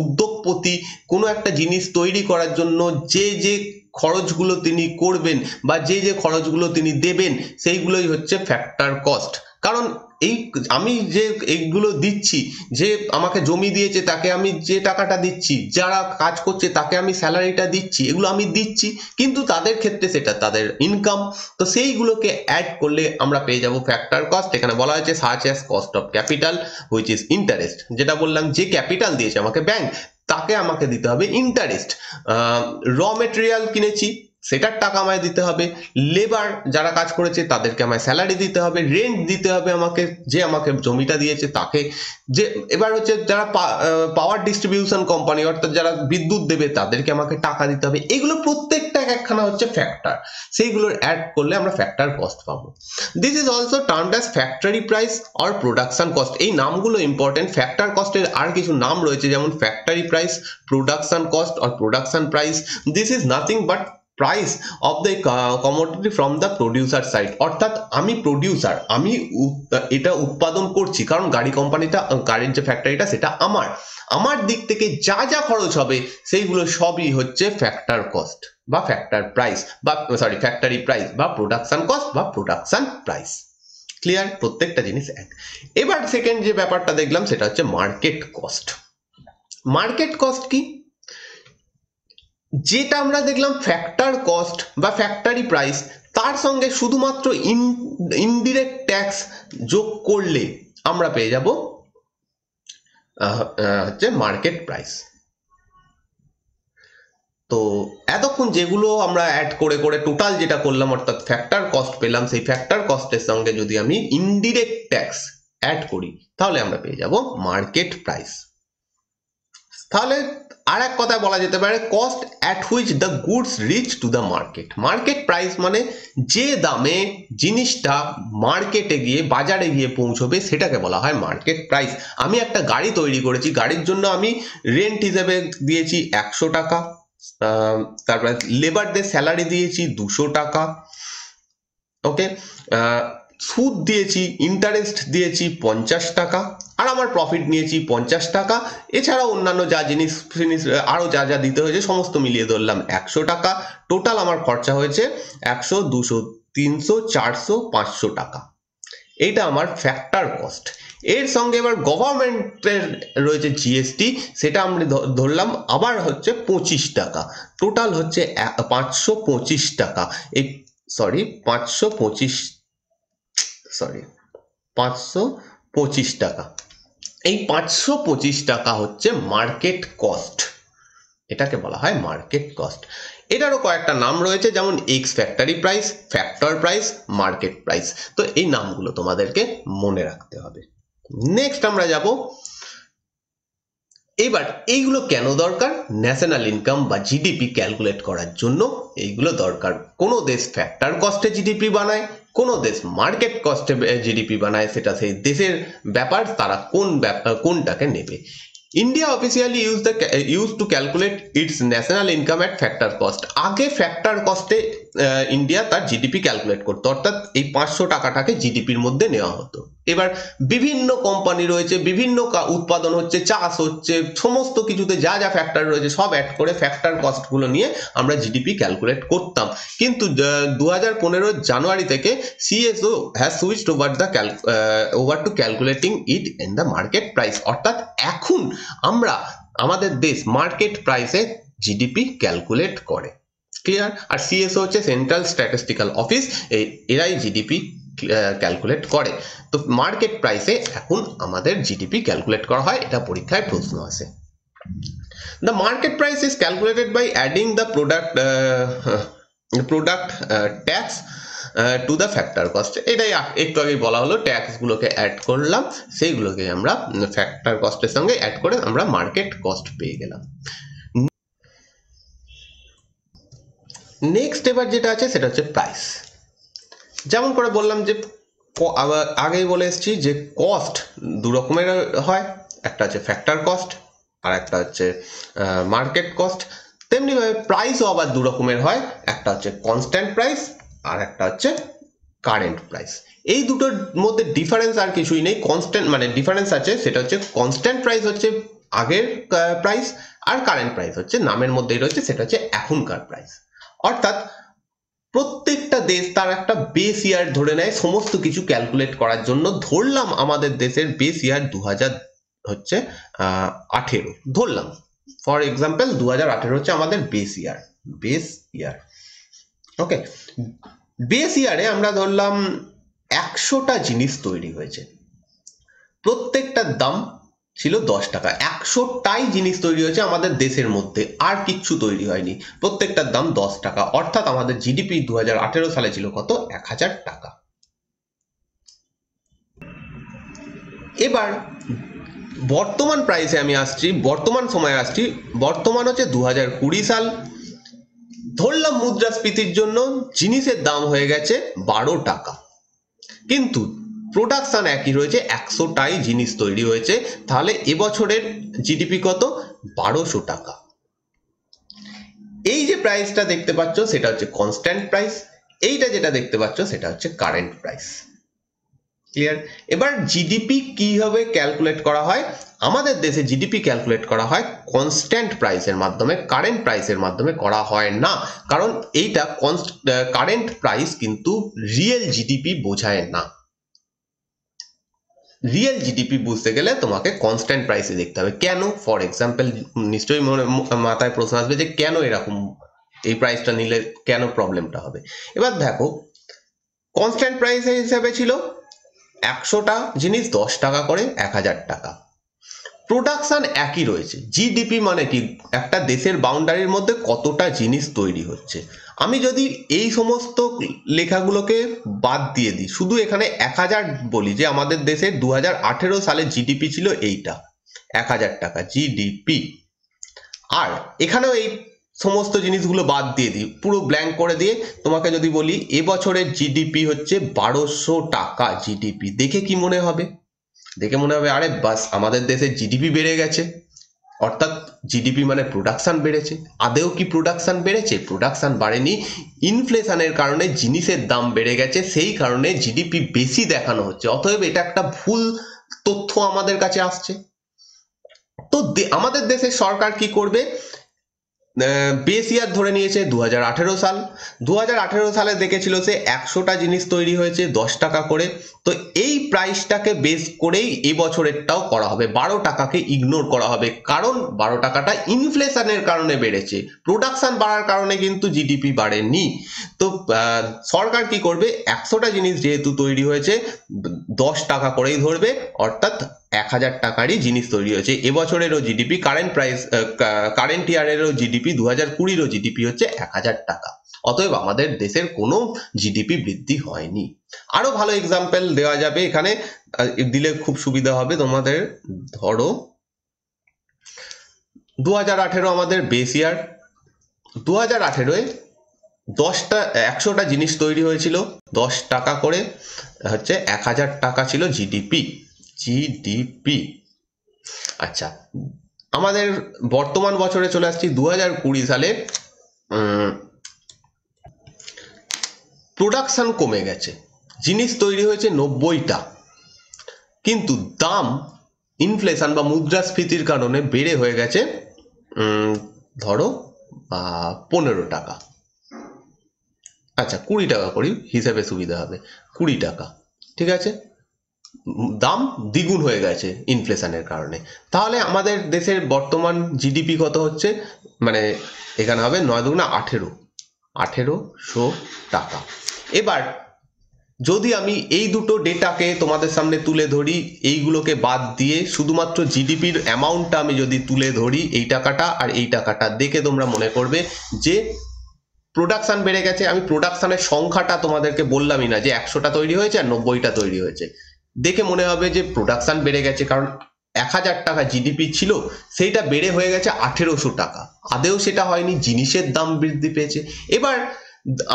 উদ্যোগপতি কোনো একটা জিনিস তৈরি করার জন্য যে যে খরচগুলো তিনি করবেন বা যে যে খরচগুলো তিনি দেবেন সেইগুলোই হচ্ছে ফ্যাক্টর কস্ট। কারণ এই আমি যে এইগুলো দিচ্ছি, যে আমাকে জমি দিয়েছে তাকে আমি যে টাকাটা দিচ্ছি, যারা কাজ করছে তাকে আমি স্যালারিটা দিচ্ছি, এগুলো আমি দিচ্ছি, কিন্তু তাদের ক্ষেত্রে সেটা তাদের ইনকাম। তো সেইগুলোকে অ্যাড করলে আমরা পেয়ে যাব ফ্যাক্টর কস্ট। এখানে বলা হয়েছে such as cost of capital which is interest. যেটা বললাম, যে ক্যাপিটাল দিয়েছে আমাকে ব্যাংক, তাকে আমাকে দিতে হবে ইন্টারেস্ট। র মেটেরিয়াল কিনেছি, সেটার টাকা আমায় দিতে হবে। লেবার যারা কাজ করেছে তাদেরকে আমায় স্যালারি দিতে হবে, রেন্ট দিতে হবে আমাকে, যে আমাকে জমিটা দিয়েছে তাকে। যে এবার হচ্ছে যারা পাওয়ার ডিস্ট্রিবিউশন কোম্পানি, অর্থাৎ যারা বিদ্যুৎ দেবে তাদেরকে আমাকে টাকা দিতে হবে। এগুলো প্রত্যেকটা একখানা হচ্ছে ফ্যাক্টর, সেইগুলোর অ্যাড করলে আমরা ফ্যাক্টর কস্ট পাবো। This is also termed as factory price or production cost. এই নামগুলো ইম্পর্টেন্ট। ফ্যাক্টর কস্টের আর কিছু নাম রয়েছে, যেমন factory price, production cost or production price. This is nothing but price of the commodity from the producer side. অর্থাৎ আমি producer, আমি এটা উৎপাদন করছি, কারণ গাড়ি কোম্পানিটা, গাড়ির যে ফ্যাক্টরিটা সেটা আমার দিক থেকে যা যা খরচ হবে সেইগুলো সবই হচ্ছে ফ্যাক্টর কস্ট বা ফ্যাক্টর প্রাইস বা ফ্যাক্টরি প্রাইস বা প্রোডাকশন কস্ট বা প্রোডাকশন প্রাইস। ক্লিয়ার? প্রত্যেকটা জিনিস এক। এবার সেকেন্ড যে ব্যাপারটা দেখলাম সেটা হচ্ছে মার্কেট কস্ট। মার্কেট কস্ট কি? যেটা আমরা দেখলাম ফ্যাক্টর কস্ট বা ফ্যাক্টরি প্রাইস, তার সঙ্গে শুধুমাত্র ইনডিরেক্ট ট্যাক্স যোগ করলে আমরা পেয়ে যাব হচ্ছে মার্কেট প্রাইস। তো এতক্ষণ যেগুলো আমরা অ্যাড করে করে টোটাল যেটা করলাম, অর্থাৎ ফ্যাক্টর কস্ট পেলাম, সেই ফ্যাক্টর কস্টের সঙ্গে যদি আমি ইনডিরেক্ট ট্যাক্স অ্যাড করি তাহলে আমরা পেয়ে যাব মার্কেট প্রাইস। তাহলে আর এক কথায় বলা যেতে পারে cost at which the goods rich to the market. Market price মানে যে দামে জিনিসটা মার্কেটে গিয়ে, বাজারে গিয়ে পৌঁছবে সেটাকে বলা হয় মার্কেট প্রাইস। আমি একটা গাড়ি তৈরি করেছি, গাড়ির জন্য আমি রেন্ট হিসেবে দিয়েছি 100 টাকা, তারপরে লেবারদের স্যালারি দিয়েছি 200 টাকা, ওকে, সুদ দিয়েছি, ইন্টারেস্ট দিয়েছি 50 টাকা, আর আমার প্রফিট নিয়েছি 50 টাকা। এছাড়াও অন্যান্য যা জিনিস আরও যা যা দিতে হয়েছে সমস্ত মিলিয়ে ধরলাম 100 টাকা। টোটাল আমার খরচা হয়েছে 100, 200, 300, 400, 500 টাকা। এইটা আমার ফ্যাক্টর কস্ট। এর সঙ্গে এবার গভর্নমেন্টের রয়েছে জিএসটি, সেটা আমরা ধরলাম আবার হচ্ছে 25 টাকা। টোটাল হচ্ছে 525 টাকা। এই 525 টাকা। এই 525 টাকা হচ্ছে মার্কেট কস্ট, এটাকে বলা হয় মার্কেট কস্ট। এটারও কয়েকটা নাম রয়েছে, যেমন x factory price, factor price, market price. তো এই নামগুলো তোমাদেরকে মনে রাখতে হবে। নেক্সট আমরা যাব, এবার এইগুলো কেন দরকার? ন্যাশনাল ইনকাম বা জিডিপি ক্যালকুলেট করার জন্য এইগুলো দরকার। কোনো দেশ ফ্যাক্টর কস্টে জিডিপি বানায়, কোনো দেশ মার্কেট কস্টে জিডিপি বানায়, সেটা সেই দেশের ব্যাপার, তারা কোনটাকে নেবে। India officially use to calculate it's national income at factor cost. আগে ফ্যাক্টর কস্টে ইন্ডিয়া তার জিডিপি ক্যালকুলেট করতো, অর্থাৎ এই 500 টাকাটাকে জিডিপির মধ্যে নেওয়া হতো। এবার বিভিন্ন কোম্পানি রয়েছে, বিভিন্ন উৎপাদন হচ্ছে, চাষ হচ্ছে, সমস্ত কিছুতে যা যা ফ্যাক্টর রয়েছে সব অ্যাড করে ফ্যাক্টর কস্টগুলো নিয়ে আমরা জিডিপি ক্যালকুলেট করতাম। কিন্তু 2015 জানুয়ারি থেকে CSO has switched over to calculating it in the market price. অর্থাৎ এখন আমাদের দেশ মার্কেট প্রাইসে জিডিপি ক্যালকুলেট করে। ক্লিয়ার? আর সিএসও হচ্ছে সেন্ট্রাল স্ট্যাটিস্টিক্যাল অফিস, এরাই জিডিপি ক্যালকুলেট করে। তো মার্কেট প্রাইসে এখন আমাদের জিডিপি ক্যালকুলেট করা হয়, এটা পরীক্ষায় প্রশ্ন আসে। The market price is calculated by adding the product tax to the factor cost. এটাই একটু আগে বলা হলো, ট্যাক্স গুলোকে অ্যাড করলাম, সেইগুলোকে আমরা ফ্যাক্টর কস্টের সঙ্গে অ্যাড করে আমরা মার্কেট কস্ট পেয়ে গেলাম। নেক্সট এবার যেটা আছে সেটা হচ্ছে প্রাইস। যেমন করে বললাম যে আগেই বলে এসেছি যে কস্ট দু রকমের হয়, একটা হচ্ছে ফ্যাক্টর কস্ট আর একটা হচ্ছে মার্কেট কস্ট। তেমনিভাবে প্রাইসও আবার দু রকমের হয়, একটা হচ্ছে কনস্ট্যান্ট প্রাইস আর একটা হচ্ছে কারেন্ট প্রাইস। এই দুটোর মধ্যে ডিফারেন্স আর কিছুই নেই, কনস্ট্যান্ট মানে ডিফারেন্স আছে, সেটা হচ্ছে কনস্ট্যান্ট প্রাইস হচ্ছে আগের প্রাইস, আর কারেন্ট প্রাইস হচ্ছে নামের মধ্যেই রয়েছে, সেটা হচ্ছে এখনকার প্রাইস। অর্থাৎ প্রত্যেকটা দেশ তার একটা বেস ইয়ার ধরে নেয় সমস্ত কিছু ক্যালকুলেট করার জন্য। ধরলাম আমাদের দেশের বেস ইয়ার 2018 ধরলাম, ফর এক্সাম্পল 2018 হচ্ছে আমাদের বেস ইয়ার। ওকে, বেস ইয়ারে আমরা ধরলাম 100টা জিনিস তৈরি হয়েছে, প্রত্যেকটার দাম ছিল 10 টাকা। 100টাই জিনিস তৈরি হয়েছে আমাদের দেশের মধ্যে, আর কিচ্ছু তৈরি হয়নি, প্রত্যেকটার দাম 10 টাকা। অর্থাৎ আমাদের জিডিপি 2018 সালে ছিল কত? 1000 টাকা। এবার বর্তমান প্রাইসে আমি আসছি, বর্তমান সময়ে আসছি। বর্তমান হচ্ছে 2020 সাল। ধরলাম মুদ্রাস্ফীতির জন্য জিনিসের দাম হয়ে গেছে 12 টাকা, কিন্তু প্রোডাকশন একই রয়েছে, 100টাই জিনিস তৈরি হয়েছে। তাহলে এবছরের জিডিপি কত? 1200 টাকা। এই যে প্রাইসটা দেখতে পাচ্ছ সেটা হচ্ছে কনস্ট্যান্ট প্রাইস, এইটা যেটা দেখতে পাচ্ছ সেটা হচ্ছে কারেন্ট প্রাইস। ক্লিয়ার? এবার জিডিপি কিভাবে ক্যালকুলেট করা হয়? আমাদের দেশে জিডিপি ক্যালকুলেট করা হয় কনস্ট্যান্ট প্রাইসের মাধ্যমে, কারেন্ট প্রাইসের মাধ্যমে করা হয় না। কারণ এইটা কারেন্ট প্রাইস কিন্তু রিয়েল জিডিপি বোঝায় না। রিয়েল জিডিপি বুঝতে গেলে তোমাকে কনস্ট্যান্ট প্রাইসে দেখতে হবে। কেন? ফর এক্সাম্পল নিশ্চয়ই মাথায় প্রশ্ন আসবে যে কেন এরকম, এই প্রাইসটা নিলে কেন প্রবলেমটা হবে। এবার দেখো, কনস্ট্যান্ট প্রাইস হিসাবে ছিল 100টা জিনিস 10 টাকা করে, 1000 টাকা। প্রোডাকশন একই রয়েছে। জিডিপি মানে কি? একটা দেশের বাউন্ডারির মধ্যে কতটা জিনিস তৈরি হচ্ছে। আমি যদি এই সমস্ত লেখাগুলোকে বাদ দিয়ে দিই, শুধু এখানে 1000 বলি যে আমাদের দেশের 2018 সালে জিডিপি ছিল এইটা 1000 টাকা জিডিপি, আর এখানেও এই সমস্ত জিনিসগুলো বাদ দিয়ে দিই, পুরো ব্ল্যাঙ্ক করে দিয়ে তোমাকে যদি বলি এবছরের জিডিপি হচ্ছে 1200 টাকা জিডিপি, দেখে কি মনে হবে? দেখে মনে হবে আরে বাস আমাদের দেশের জিডিপি বেড়ে গেছে, অর্থাৎ জিডিপি মানে প্রোডাকশন বেড়েছে। আদেও কি প্রোডাকশন বেড়েছে? প্রোডাকশন বাড়েনি। ইনফ্লেশনের কারণে জিনিসের দাম বেড়ে গেছে, সেই কারণে জিডিপি বেশি দেখানো হচ্ছে। অতএব এটা একটা ভুল তথ্য আমাদের কাছে আসছে। তো আমাদের দেশের সরকার কি করবে? বেস ইয়ার ধরে নিয়েছে 2018 সাল। 2018 সালে দেখেছিল সে 100টা জিনিস তৈরি হয়েছে 10 টাকা করে। তো এই প্রাইসটাকে বেস করেই এই বছরেরটাও করা হবে, 12 টাকাকে ইগনোর করা হবে, কারণ 12 টাকাটা ইনফ্লেশনের কারণে বেড়েছে, প্রোডাকশন বাড়ার কারণে কিন্তু জিডিপি বাড়েনি। তো সরকার কি করবে? 100টা জিনিস যেহেতু তৈরি হয়েছে 10 টাকা করেই ধরবে, অর্থাৎ 1000 টাকারই জিনিস তৈরি হয়েছে। এবছরেরও জিডিপি, কারেন্ট ইয়ারেরও জিডিপি, 2020-ও জিডিপি হচ্ছে 1000 টাকা। অতএব আমাদের দেশের কোনো জিডিপি বৃদ্ধি হয়নি। আরো ভালো এক্সাম্পল দেওয়া যাবে এখানে, দিলে খুব সুবিধা হবে তোমাদের। ধরো 2018 আমাদের বেস ইয়ার, 2018-এ 100টা জিনিস তৈরি হয়েছিল 10 টাকা করে, হচ্ছে 1000 টাকা ছিল জিডিপি। আচ্ছা, আমাদের বর্তমান বছরে চলে আসছি 2020 সালে। প্রোডাকশন কমে গেছে, জিনিস তৈরি হয়েছে 90টা, কিন্তু দাম ইনফ্লেশন বা মুদ্রাস্ফীতির কারণে বেড়ে হয়ে গেছে ধরো 15 টাকা। আচ্ছা 20 টাকা করি, হিসেবে সুবিধা হবে, 20 টাকা, ঠিক আছে। দাম দ্বিগুণ হয়ে গেছে ইনফ্লেশনের কারণে। তাহলে আমাদের দেশের বর্তমান জিডিপি কত হচ্ছে? মানে এখানে হবে 9 দুগুণে 18, 1800 টাকা। এবার যদি আমি এই দুটো ডেটাকে তোমাদের সামনে তুলে ধরি, এইগুলোকে বাদ দিয়ে শুধুমাত্র জিডিপির অ্যামাউন্টটা আমি যদি তুলে ধরি, এই টাকাটা আর এই টাকাটা দেখে তোমরা মনে করবে যে প্রোডাকশন বেড়ে গেছে। আমি প্রোডাকশনের সংখ্যাটা তোমাদেরকে বললামই না যে 100টা তৈরি হয়েছে আর 90টা তৈরি হয়েছে, দেখে মনে হবে যে প্রোডাকশন বেড়ে গেছে, কারণ 1000 টাকা জিডিপি ছিল, সেইটা বেড়ে হয়ে গেছে 1800 টাকা। আদেও সেটা হয়নি, জিনিসের দাম বৃদ্ধি পেয়েছে। এবার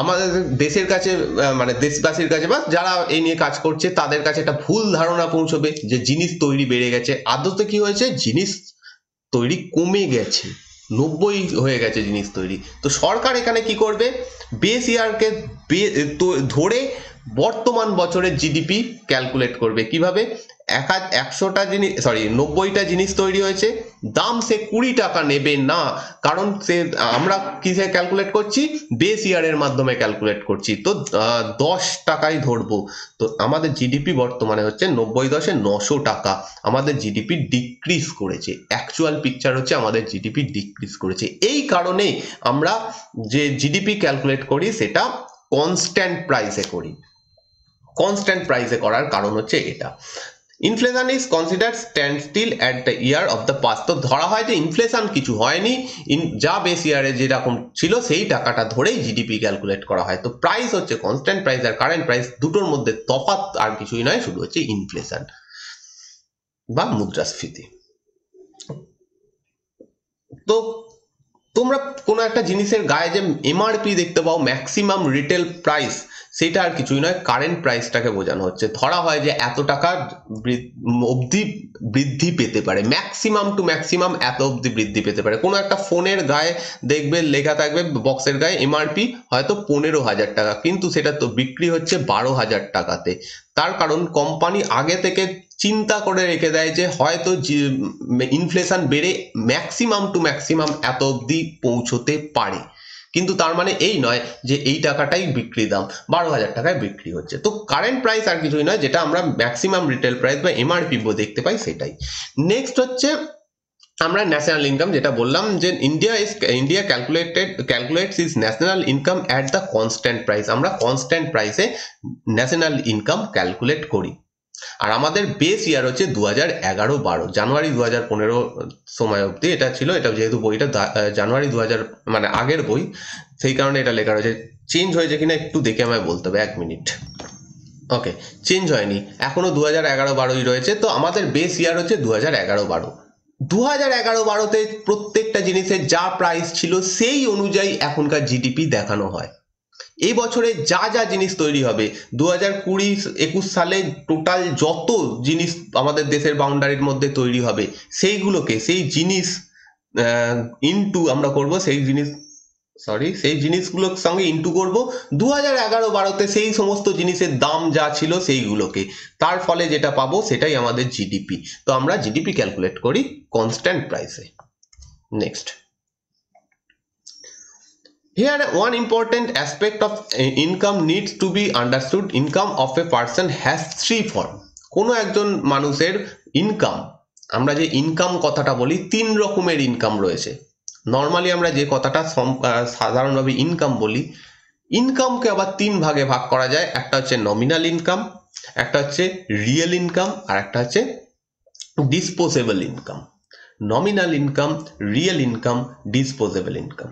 আমাদের দেশের কাছে মানে দেশবাসীর কাছে বা যারা এই নিয়ে কাজ করছে তাদের কাছে একটা ভুল ধারণা পৌঁছবে যে জিনিস তৈরি বেড়ে গেছে। আদতে কি হয়েছে, জিনিস তৈরি কমে গেছে, 90 হয়ে গেছে জিনিস তৈরি। তো সরকার এখানে কি করবে, বেস ইয়ারকে ধরে বর্তমান বছরের জিডিপি ক্যালকুলেট করবে। কিভাবে, 100টা জিনিস 90টা জিনিস তৈরি হয়েছে, দাম সে 20 টাকা নেবে না, কারণ সে আমরা কিসে ক্যালকুলেট করছি, বেস ইয়ারের মাধ্যমে ক্যালকুলেট করছি। তো 10 টাকাই ধরবো। তো আমাদের জিডিপি বর্তমানে হচ্ছে 90.900 টাকা। আমাদের জিডিপি ডিক্রিজ করেছে, অ্যাকচুয়াল পিকচার হচ্ছে আমাদের জিডিপি ডিক্রিজ করেছে। এই কারণে আমরা যে জিডিপি ক্যালকুলেট করি সেটা কনস্ট্যান্ট প্রাইসে করি। কনস্ট্যান্ট প্রাইসে করার কারণ হচ্ছে এটা, inflation is considered stand still at the year of the past. তো ধরা হয় যে ইনফ্লেশন কিছু হয়নি, যা বেস ইয়ারে যেরকম ছিল সেই টাকাটা ধরেই জিডিপি ক্যালকুলেট করা হয়। তো প্রাইস হচ্ছে কনস্ট্যান্ট প্রাইস আর কারেন্ট প্রাইস, দুটোর মধ্যে তফাৎ আর কিছুই নয়, শুধু হচ্ছে ইনফ্লেশন বা মুদ্রাস্ফীতি। তো তোমরা কোনো একটা জিনিসের গায়ে যে এমআরপি দেখতে পাও, ম্যাক্সিমাম রিটেল প্রাইস, সেটা আর কিছুই নয়, কারেন্ট প্রাইসটাকে বোঝানো হচ্ছে। ধরা হয় যে এত টাকা অবধি বৃদ্ধি পেতে পারে, ম্যাক্সিমাম টু ম্যাক্সিমাম এত অবধি বৃদ্ধি পেতে পারে। কোনো একটা ফোনের গায়ে দেখবে লেখা থাকবে, বক্সের গায়ে এমআরপি হয়তো 15,000 টাকা, কিন্তু সেটা তো বিক্রি হচ্ছে 12,000 টাকাতে। তার কারণ কোম্পানি আগে থেকে চিন্তা করে রেখে দেয় যে হয়তো ইনফ্লেশন বেড়ে ম্যাক্সিমাম টু ম্যাক্সিমাম এত অবধি পৌঁছতে পারে, কিন্তু তার মানে এই নয় যে এই টাকাটাই বিক্রি দাম, 12,000 টাকায় বিক্রি হচ্ছে। তো কারেন্ট প্রাইস আর কিছুই নয়, যেটা আমরা ম্যাক্সিমাম রিটেল প্রাইস বা এমআরপি দেখতে পাই, সেটাই। নেক্সট হচ্ছে আমরা ন্যাশনাল ইনকাম, যেটা বললাম যে India calculates is national income at the constant price. আমরা কনস্ট্যান্ট প্রাইসে ন্যাশনাল ইনকাম ক্যালকুলেট করি। আর আমাদের বেস ইয়ার হচ্ছে 2011-12, জানুয়ারি 2015 সময় অবধি এটা ছিল। এটা যেহেতু বইটা জানুয়ারি 2000 মানে আগের বই, সেই কারণে এটা লেখা রয়েছে। চেঞ্জ হয়েছে কিনা একটু দেখে আমায় বলতে হবে, 1 মিনিট। ওকে, চেঞ্জ হয়নি, এখনো 2011-12ই রয়েছে। তো আমাদের বেস ইয়ার হচ্ছে 2011-12। 2011-12তে প্রত্যেকটা জিনিসের যা প্রাইস ছিল সেই অনুযায়ী এখনকার জিডিপি দেখানো হয়। এই বছরে যা যা জিনিস তৈরি হবে, 2020-21 সালে টোটাল যত জিনিস আমাদের দেশের বাউন্ডারির মধ্যে তৈরি হবে, সেইগুলোকে সেই জিনিস ইনটু আমরা করব, সেই জিনিসগুলোর সঙ্গে ইনটু করব 2011-12তে সেই সমস্ত জিনিসের দাম যা ছিল সেইগুলোকে। তার ফলে যেটা পাবো সেটাই আমাদের জিডিপি। তো আমরা জিডিপি ক্যালকুলেট করি কনস্ট্যান্ট প্রাইসে। Next, here one important aspect of income needs to be understood. Income of a person has three form. কোনো একজন মানুষের ইনকাম, আমরা যে ইনকাম কথাটা বলি, 3 রকমের ইনকাম রয়েছে। নর্মালি আমরা যে কথাটা সাধারণভাবে ইনকাম বলি, ইনকামকে আবার 3 ভাগে ভাগ করা যায়। একটা হচ্ছে নমিনাল ইনকাম, একটা হচ্ছে রিয়েল ইনকাম, আর একটা হচ্ছে disposable income. Nominal income, real income, disposable income.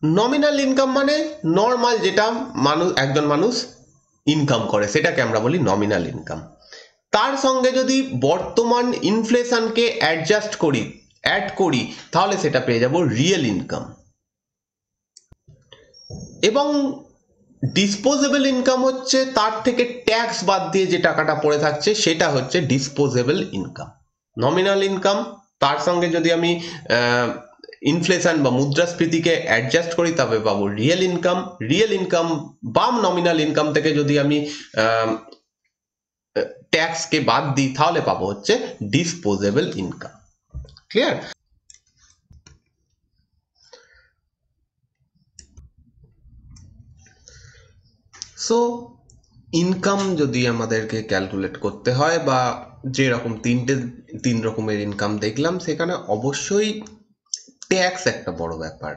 Nominal income মানে নর্মাল যেটা একজন মানুষ ইনকাম করে, সেটাকে আমরা বলি নমিনাল ইনকাম। তার সঙ্গে যদি বর্তমান ইনফ্লেশনকে অ্যাড করি তাহলে সেটা পেয়ে যাব রিয়েল ইনকাম। এবং ডিসপোজেবল ইনকাম হচ্ছে তার থেকে ট্যাক্স বাদ দিয়ে যে টাকাটা পড়ে থাকছে, সেটা হচ্ছে ডিসপোজেবল ইনকাম। নমিনাল ইনকাম, তার সঙ্গে যদি আমি ইনফ্লেশন বা মুদ্রাস্ফীতিকে অ্যাডজাস্ট করি তবে পাবো রিয়েল ইনকাম। রিয়েল ইনকাম বা নমিনাল ইনকাম থেকে যদি আমি ট্যাক্সকে বাদ দিই তাহলে পাবো হচ্ছে disposable income. Clear? So income যদি আমাদেরকে ক্যালকুলেট করতে হয়, বা যেরকম 3 রকমের ইনকাম দেখলাম, সেখানে অবশ্যই ট্যাক্স একটা বড় ব্যাপার।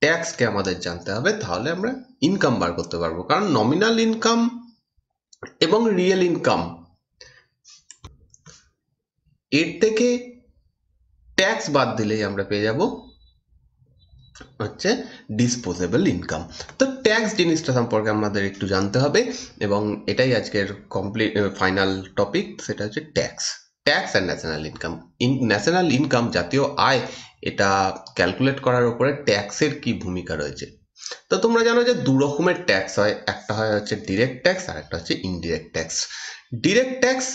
ট্যাক্সকে আমাদের জানতে হবে, তাহলে আমরা ইনকাম বার করতে পারবো। কারণ নমিনাল ইনকাম এবং রিয়েল ইনকাম এর থেকে ট্যাক্স বাদ দিলেই আমরা পেয়ে যাব হচ্ছে ডিসপোজেবল ইনকাম। তো ট্যাক্স জিনিসটা সম্পর্কে আমাদের একটু জানতে হবে, এবং এটাই আজকের ফাইনাল টপিক, সেটা হচ্ছে tax. Tax and national income. National income, জাতীয় আয়, এটা ক্যালকুলেট করার উপরে ট্যাক্সের কি ভূমিকা রয়েছে। তো তোমরা জানো যে দু রকমের ট্যাক্স হয়, একটা হয় হচ্ছে ডিরেক্ট ট্যাক্স আর একটা হচ্ছে ইনডিরেক্ট ট্যাক্স। ডিরেক্ট ট্যাক্স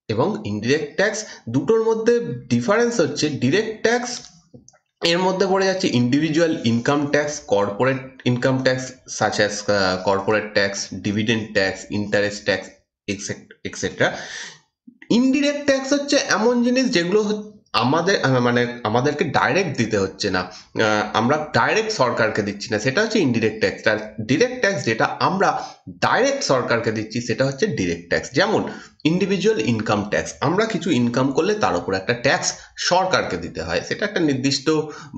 এবং ইনডিরেক্ট ট্যাক্স দুটোর মধ্যে ডিফারেন্স হচ্ছে, ডিরেক্ট ট্যাক্স এর মধ্যে পড়ে যাচ্ছে individual income tax, corporate income tax such as corporate tax, dividend tax, interest tax, etcetera. Indirect tax হচ্ছে এমন জিনিস যেগুলো আমাদের মানে আমাদেরকে ডাইরেক্ট দিতে হচ্ছে না, আমরা ডাইরেক্ট সরকারকে দিচ্ছি না, সেটা হচ্ছে ইনডিরেক্ট ট্যাক্স। আর ডিরেক্ট ট্যাক্স যেটা আমরা ডাইরেক্ট সরকারকে দিচ্ছি সেটা হচ্ছে ডিরেক্ট ট্যাক্স। যেমন ইন্ডিভিজুয়াল ইনকাম ট্যাক্স, আমরা কিছু ইনকাম করলে তার উপর একটা ট্যাক্স সরকারকে দিতে হয়, সেটা একটা নির্দিষ্ট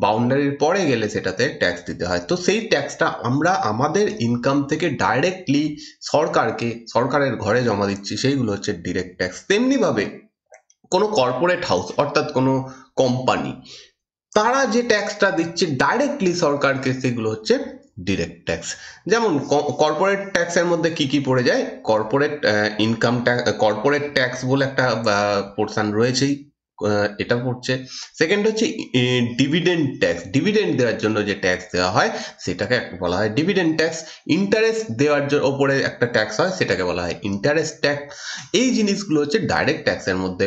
বাউন্ডারির পরে গেলে সেটাতে ট্যাক্স দিতে হয়। তো সেই ট্যাক্সটা আমরা আমাদের ইনকাম থেকে ডাইরেক্টলি সরকারের ঘরে জমা দিচ্ছি, সেইগুলো হচ্ছে ডিরেক্ট ট্যাক্স। তেমনিভাবে কোনো কর্পোরেট হাউস অর্থাৎ কোনো কোম্পানি, তারা যে ট্যাক্সটা দিচ্ছে ডাইরেক্টলি সরকারকে, সেগুলো হচ্ছে ডিরেক্ট ট্যাক্স। যেমন কর্পোরেট ট্যাক্সের মধ্যে কি কি পড়ে যায়, corporate income tax, corporate tax বলে একটা পোর্শন রয়েছেই, এটা পড়ছে। সেকেন্ড হচ্ছে ডিভিডেন্ড ট্যাক্স, ডিভিডেন্ড দেওয়ার জন্য যে ট্যাক্স দেওয়া হয় সেটাকে বলা হয় ডিভিডেন্ড ট্যাক্স। ইন্টারেস্ট দেওয়ার ওপরে একটা ট্যাক্স হয়, সেটাকে বলা হয় ইন্টারেস্ট ট্যাক্স। এই জিনিসগুলো হচ্ছে ডাইরেক্ট ট্যাক্সের মধ্যে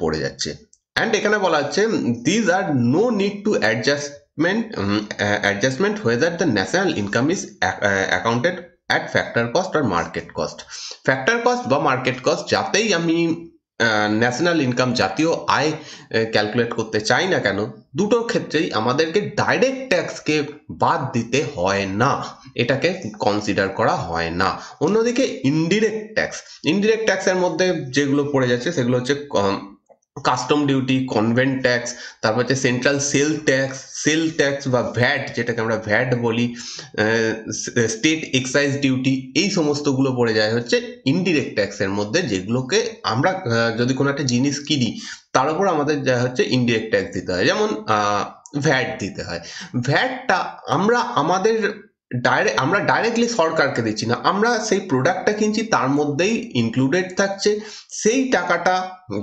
পড়ে যাচ্ছে। অ্যান্ড এখানে বলা হচ্ছে these are no need to adjustment whether the national income is accounted at factor cost or market cost. Factor cost বা মার্কেট কস্ট যাতেই আমি ন্যাশনাল ইনকাম, জাতীয় আয় ক্যালকুলেট করতে চাই না কেন, দুটোর ক্ষেত্রেই আমাদেরকে ডাইরেক্ট ট্যাক্সকে বাদ দিতে হয় না, এটাকে কনসিডার করা হয় না। অন্যদিকে ইনডিরেক্ট ট্যাক্সের মধ্যে যেগুলো পড়ে যাচ্ছে সেগুলো হচ্ছে কাস্টম ডিউটি, কনভেন্ট ট্যাক্স, তারপর হচ্ছে সেন্ট্রাল সেল ট্যাক্স বা ভ্যাট, যেটাকে আমরা ভ্যাট বলি, স্টেট এক্সাইজ ডিউটি, এই সমস্তগুলো পড়ে যায় হচ্ছে ইনডিরেক্ট ট্যাক্সের মধ্যে, যেগুলোকে আমরা যদি কোনো একটা জিনিস কিনি তার উপর আমাদের যা হচ্ছে ইনডিরেক্ট ট্যাক্স দিতে হয়। যেমন ভ্যাট দিতে হয়। ভ্যাটটা আমরা ডাইরেক্টলি সরকারকে দিচ্ছি না, আমরা সেই প্রোডাক্টটা কিনছি তার মধ্যেই ইনক্লুডেড থাকছে, সেই টাকাটা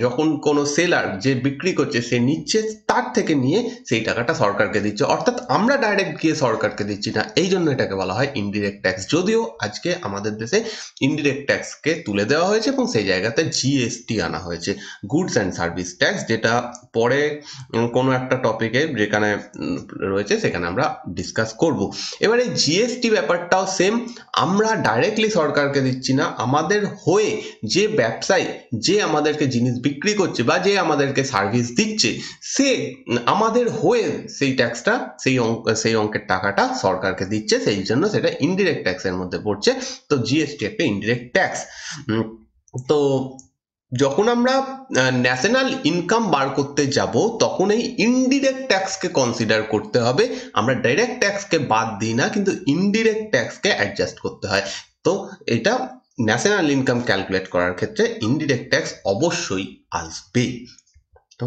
যখন কোনো সেলার যে বিক্রি করছে সে নিচ্ছে, তার থেকে নিয়ে সেই টাকাটা সরকারকে দিচ্ছে, অর্থাৎ আমরা ডাইরেক্ট গিয়ে সরকারকে দিচ্ছি না, এই জন্য এটাকে বলা হয় ইনডিরেক্ট ট্যাক্স। যদিও আজকে আমাদের দেশে ইনডিরেক্ট ট্যাক্সকে তুলে দেওয়া হয়েছে এবং সেই জায়গাতে জিএসটি আনা হয়েছে, গুডস অ্যান্ড সার্ভিস ট্যাক্স, যেটা পরে কোনো একটা টপিকে যেখানে রয়েছে সেখানে আমরা ডিসকাস করব। এবারে জিএসটি ব্যাপারটাও সেম, আমরা ডাইরেক্টলি সরকারকে দিচ্ছি না, আমাদের হয়ে যে ব্যবসায়ী যে আমাদেরকে জিনিস বিক্রি করছে বা যে আমাদেরকে সার্ভিস দিচ্ছে, সে আমাদের হয়ে সেই ট্যাক্সটা, সেই অঙ্কের টাকাটা সরকারকে দিচ্ছে, সেই জন্য সেটা ইনডিরেক্ট ট্যাক্সের মধ্যে পড়ছে। তো জিএসটি একটা ইনডিরেক্ট ট্যাক্স। তো যখন আমরা ন্যাশনাল ইনকাম বার করতে যাব তখন এই ইনডিরেক্ট ট্যাক্সকে কনসিডার করতে হবে, আমরা ডাইরেক্ট ট্যাক্সকে বাদ দিই না, কিন্তু ইনডিরেক্ট ট্যাক্সকে অ্যাডজাস্ট করতে হয়। তো এটা ন্যাশনাল ইনকাম ক্যালকুলেট করার ক্ষেত্রে ইনডিরেক্ট ট্যাক্স অবশ্যই আসবে।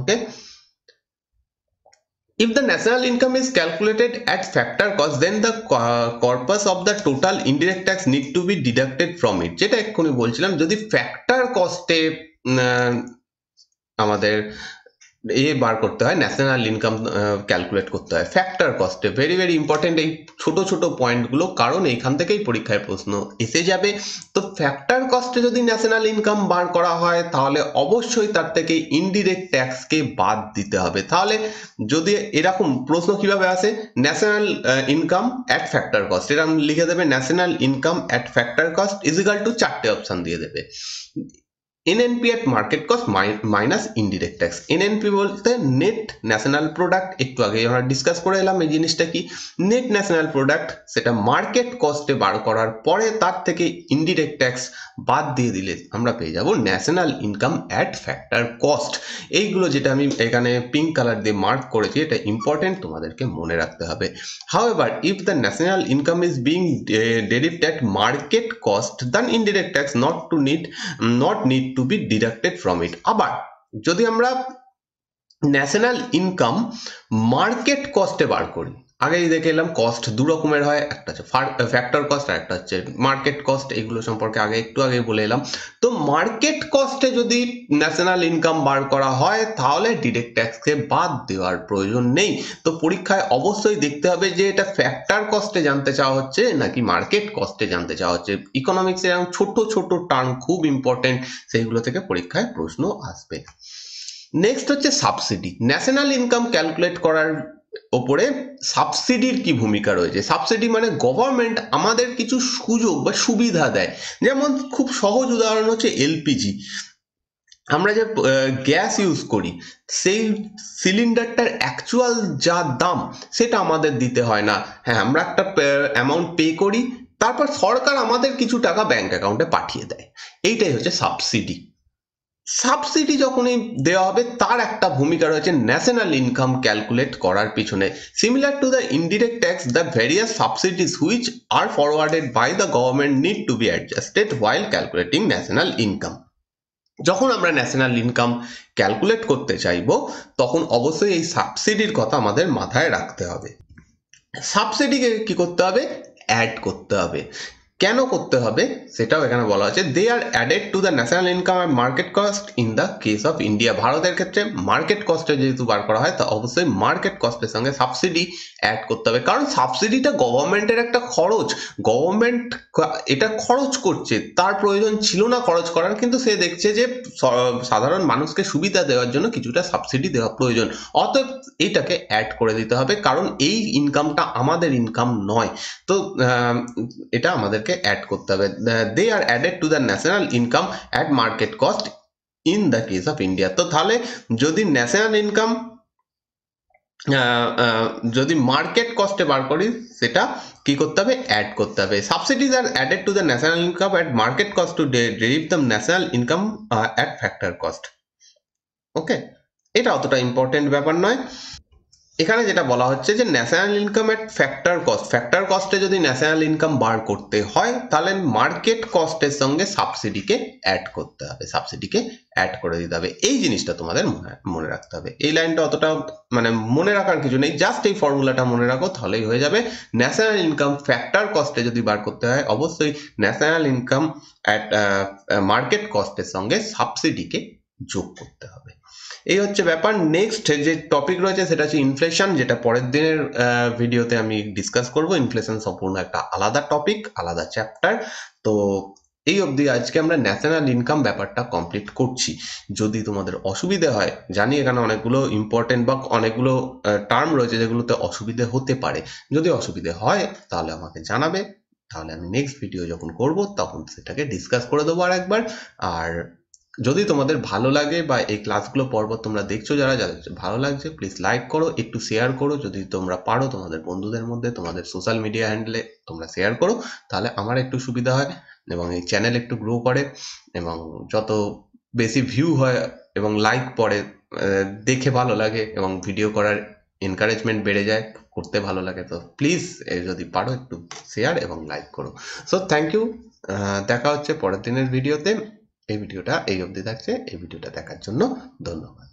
ওকে, if the national income is calculated at factor cost, then the corpus of the total indirect tax need to be deducted from it, যেটা এক্ষুনি বলছিলাম, যদি ফ্যাক্টর কস্টে আমাদের বার করতে হয়, ন্যাশনাল ইনকাম ক্যালকুলেট করতে হয় ফ্যাক্টর কস্টে। ভেরি ভেরি ইম্পর্টেন্ট এই ছোট ছোট পয়েন্টগুলো, কারণ এইখান থেকেই পরীক্ষায় প্রশ্ন এসে যাবে। তো ফ্যাক্টর কস্টে যদি ন্যাশনাল ইনকাম বার করা হয় তাহলে অবশ্যই তার থেকে ইনডিরেক্ট ট্যাক্সকে বাদ দিতে হবে। তাহলে যদি এরকম প্রশ্ন কিভাবে আসে, national income at factor cost, এরকম লিখে দেবে national income at factor cost is equal to 4টে অপশন দিয়ে দেবে। NNP at market cost minus indirect tax. NNP বলতে নেট ন্যাশনাল প্রোডাক্ট, একটু আগে আমরা ডিসকাস করে এলাম এই জিনিসটা কি। নেট ন্যাশনাল প্রোডাক্ট সেটা মার্কেট কস্টে বার করার পরে তার থেকে ইনডিরেক্ট ট্যাক্স বাদ দিয়ে দিলে আমরা পেয়ে যাব national income at factor cost. এইগুলো যেটা আমি এখানে পিঙ্ক কালার দিয়ে মার্ক করেছি, এটা ইম্পর্টেন্ট, তোমাদেরকে মনে রাখতে হবে। However, if the national income is being derived at market cost, then indirect tax not need to be deducted from it. আবার যদি আমরা ন্যাশনাল ইনকাম মার্কেট কস্টে বার করি, আগেই দেখে এলাম কস্ট দু রকমের হয়, একটা হচ্ছে ফ্যাক্টর কস্ট আর একটা হচ্ছে মার্কেট কস্ট। এগুলো সম্পর্কে একটু আগে বলে এলাম। তো মার্কেট কস্টে যদি ন্যাশনাল ইনকাম বার করা হয় তাহলে ডিরেক্ট ট্যাক্সকে বাদ দেওয়ার প্রয়োজন নেই। তো পরীক্ষায় অবশ্যই দেখতে হবে যে এটা ফ্যাক্টর কস্টে জানতে চাওয়া হচ্ছে নাকি মার্কেট কস্টে জানতে চাওয়া হচ্ছে। ইকোনমিক্সের এরকম ছোট ছোট টার্ম খুব ইম্পর্টেন্ট, সেইগুলো থেকে পরীক্ষায় প্রশ্ন আসবে। নেক্সট হচ্ছে সাবসিডি। ন্যাশনাল ইনকাম ক্যালকুলেট করার ওপরে সাবসিডির কি ভূমিকা রয়েছে। সাবসিডি মানে গভর্নমেন্ট আমাদের কিছু সুযোগ বা সুবিধা দেয়। যেমন খুব সহজ উদাহরণ হচ্ছে এলপিজি। আমরা যে গ্যাস ইউজ করি সেই সিলিন্ডারটার অ্যাকচুয়াল যা দাম সেটা আমাদের দিতে হয় না। হ্যাঁ, আমরা একটা অ্যামাউন্ট পে করি, তারপর সরকার আমাদের কিছু টাকা ব্যাংক অ্যাকাউন্টে পাঠিয়ে দেয়। এইটাই হচ্ছে সাবসিডি। সাবসিডি যখনই দেওয়া হবে তার একটা ভূমিকা রয়েছে ন্যাশনাল ইনকাম ক্যালকুলেট করার পিছনে। Similar to the indirect tax, the various subsidies which are forwarded by the government need to be adjusted while calculating national income. যখন আমরা ন্যাশনাল ইনকাম ক্যালকুলেট করতে চাইবো তখন অবশ্যই এই সাবসিডির কথা আমাদের মাথায় রাখতে হবে। সাবসিডিকে কি করতে হবে? অ্যাড করতে হবে। কেন করতে হবে সেটাও এখানে বলা হচ্ছে। They are added to the national income are market cost in the case of India. ভারতের ক্ষেত্রে মার্কেট কস্টে যেহেতু বার করা হয় তা অবশ্যই মার্কেট কস্টের সঙ্গে সাবসিডি অ্যাড করতে হবে, কারণ সাবসিডিটা গভর্নমেন্টের একটা খরচ। গভর্নমেন্ট এটা খরচ করছে, তার প্রয়োজন ছিল না খরচ করার, কিন্তু সে দেখছে যে সাধারণ মানুষকে সুবিধা দেওয়ার জন্য কিছুটা সাবসিডি দেওয়া প্রয়োজন, অতএব এইটাকে অ্যাড করে দিতে হবে, কারণ এই ইনকামটা আমাদের ইনকাম নয়। তো এটা আমাদেরকে অ্যাড করতে হবে। They are added to the national income at market cost in the case of India. তো তাহলে যদি ন্যাশনাল ইনকাম যদি মার্কেট কস্টে বার করি সেটা কি করতে হবে? অ্যাড করতে হবে। Subsidies are added to the national income at market cost to derive the national income at factor cost. Okay, এটা অতটা ইম্পর্টেন্ট ব্যাপার নয়। এখানে যেটা বলা হচ্ছে যে ন্যাশনাল ইনকাম এট ফ্যাক্টর কস্ট, ফ্যাক্টর কস্টে যদি ন্যাশনাল ইনকাম বার করতে হয় তাহলে মার্কেট কস্টের সঙ্গে সাবসিডিকে অ্যাড করতে হবে, সাবসিডিকে অ্যাড করে দিতে হবে। এই জিনিসটা তোমাদের মনে রাখতে হবে। এই লাইনটা অতটা মানে মনে রাখার কিছু নেই, জাস্ট এই ফর্মুলাটা মনে রাখো তাহলেই হয়ে যাবে। ন্যাশনাল ইনকাম ফ্যাক্টর কস্টে যদি বার করতে হয় অবশ্যই ন্যাশনাল ইনকাম অ্যাট মার্কেট কস্টের সঙ্গে সাবসিডিকে যোগ করতে হবে। এই হচ্ছে ব্যাপার। নেক্সট যে টপিক রয়েছে সেটা হচ্ছে ইনফ্লেশন, যেটা পরের দিনের ভিডিওতে আমি ডিসকাস করব। ইনফ্লেশন সম্পূর্ণ একটা আলাদা টপিক, আলাদা চ্যাপ্টার। তো এই অবধি আজকে আমরা ন্যাশনাল ইনকাম ব্যাপারটা কমপ্লিট করছি। যদি তোমাদের অসুবিধে হয়, জানি এখানে অনেকগুলো ইম্পর্টেন্ট বা অনেকগুলো টার্ম রয়েছে যেগুলোতে অসুবিধে হতে পারে, যদি অসুবিধে হয় তাহলে আমাকে জানাবে, তাহলে আমি নেক্সট ভিডিও যখন করব তখন সেটাকে ডিসকাস করে দেবো আর একবার। আর যদি তোমাদের ভালো লাগে বা এই ক্লাসগুলো পর্বত তোমরা দেখছো, যাদের ভালো লাগছে প্লিজ লাইক করো, একটু শেয়ার করো, যদি তোমরা পারো তোমাদের বন্ধুদের মধ্যে, তোমাদের সোশ্যাল মিডিয়া হ্যান্ডেলে তোমরা শেয়ার করো, তাহলে আমার একটু সুবিধা হয় এবং এই চ্যানেল একটু গ্রো করে, এবং যত বেশি ভিউ হয় এবং লাইক পড়ে, দেখে ভালো লাগে এবং ভিডিও করার এনকারেজমেন্ট বেড়ে যায়, করতে ভালো লাগে। তো প্লিজ যদি পারো একটু শেয়ার এবং লাইক করো। সো থ্যাংক ইউ, দেখা হচ্ছে পরের দিনের ভিডিওতে। এই ভিডিওটা এই অবধি থাকছে। এই ভিডিওটা দেখার জন্য ধন্যবাদ।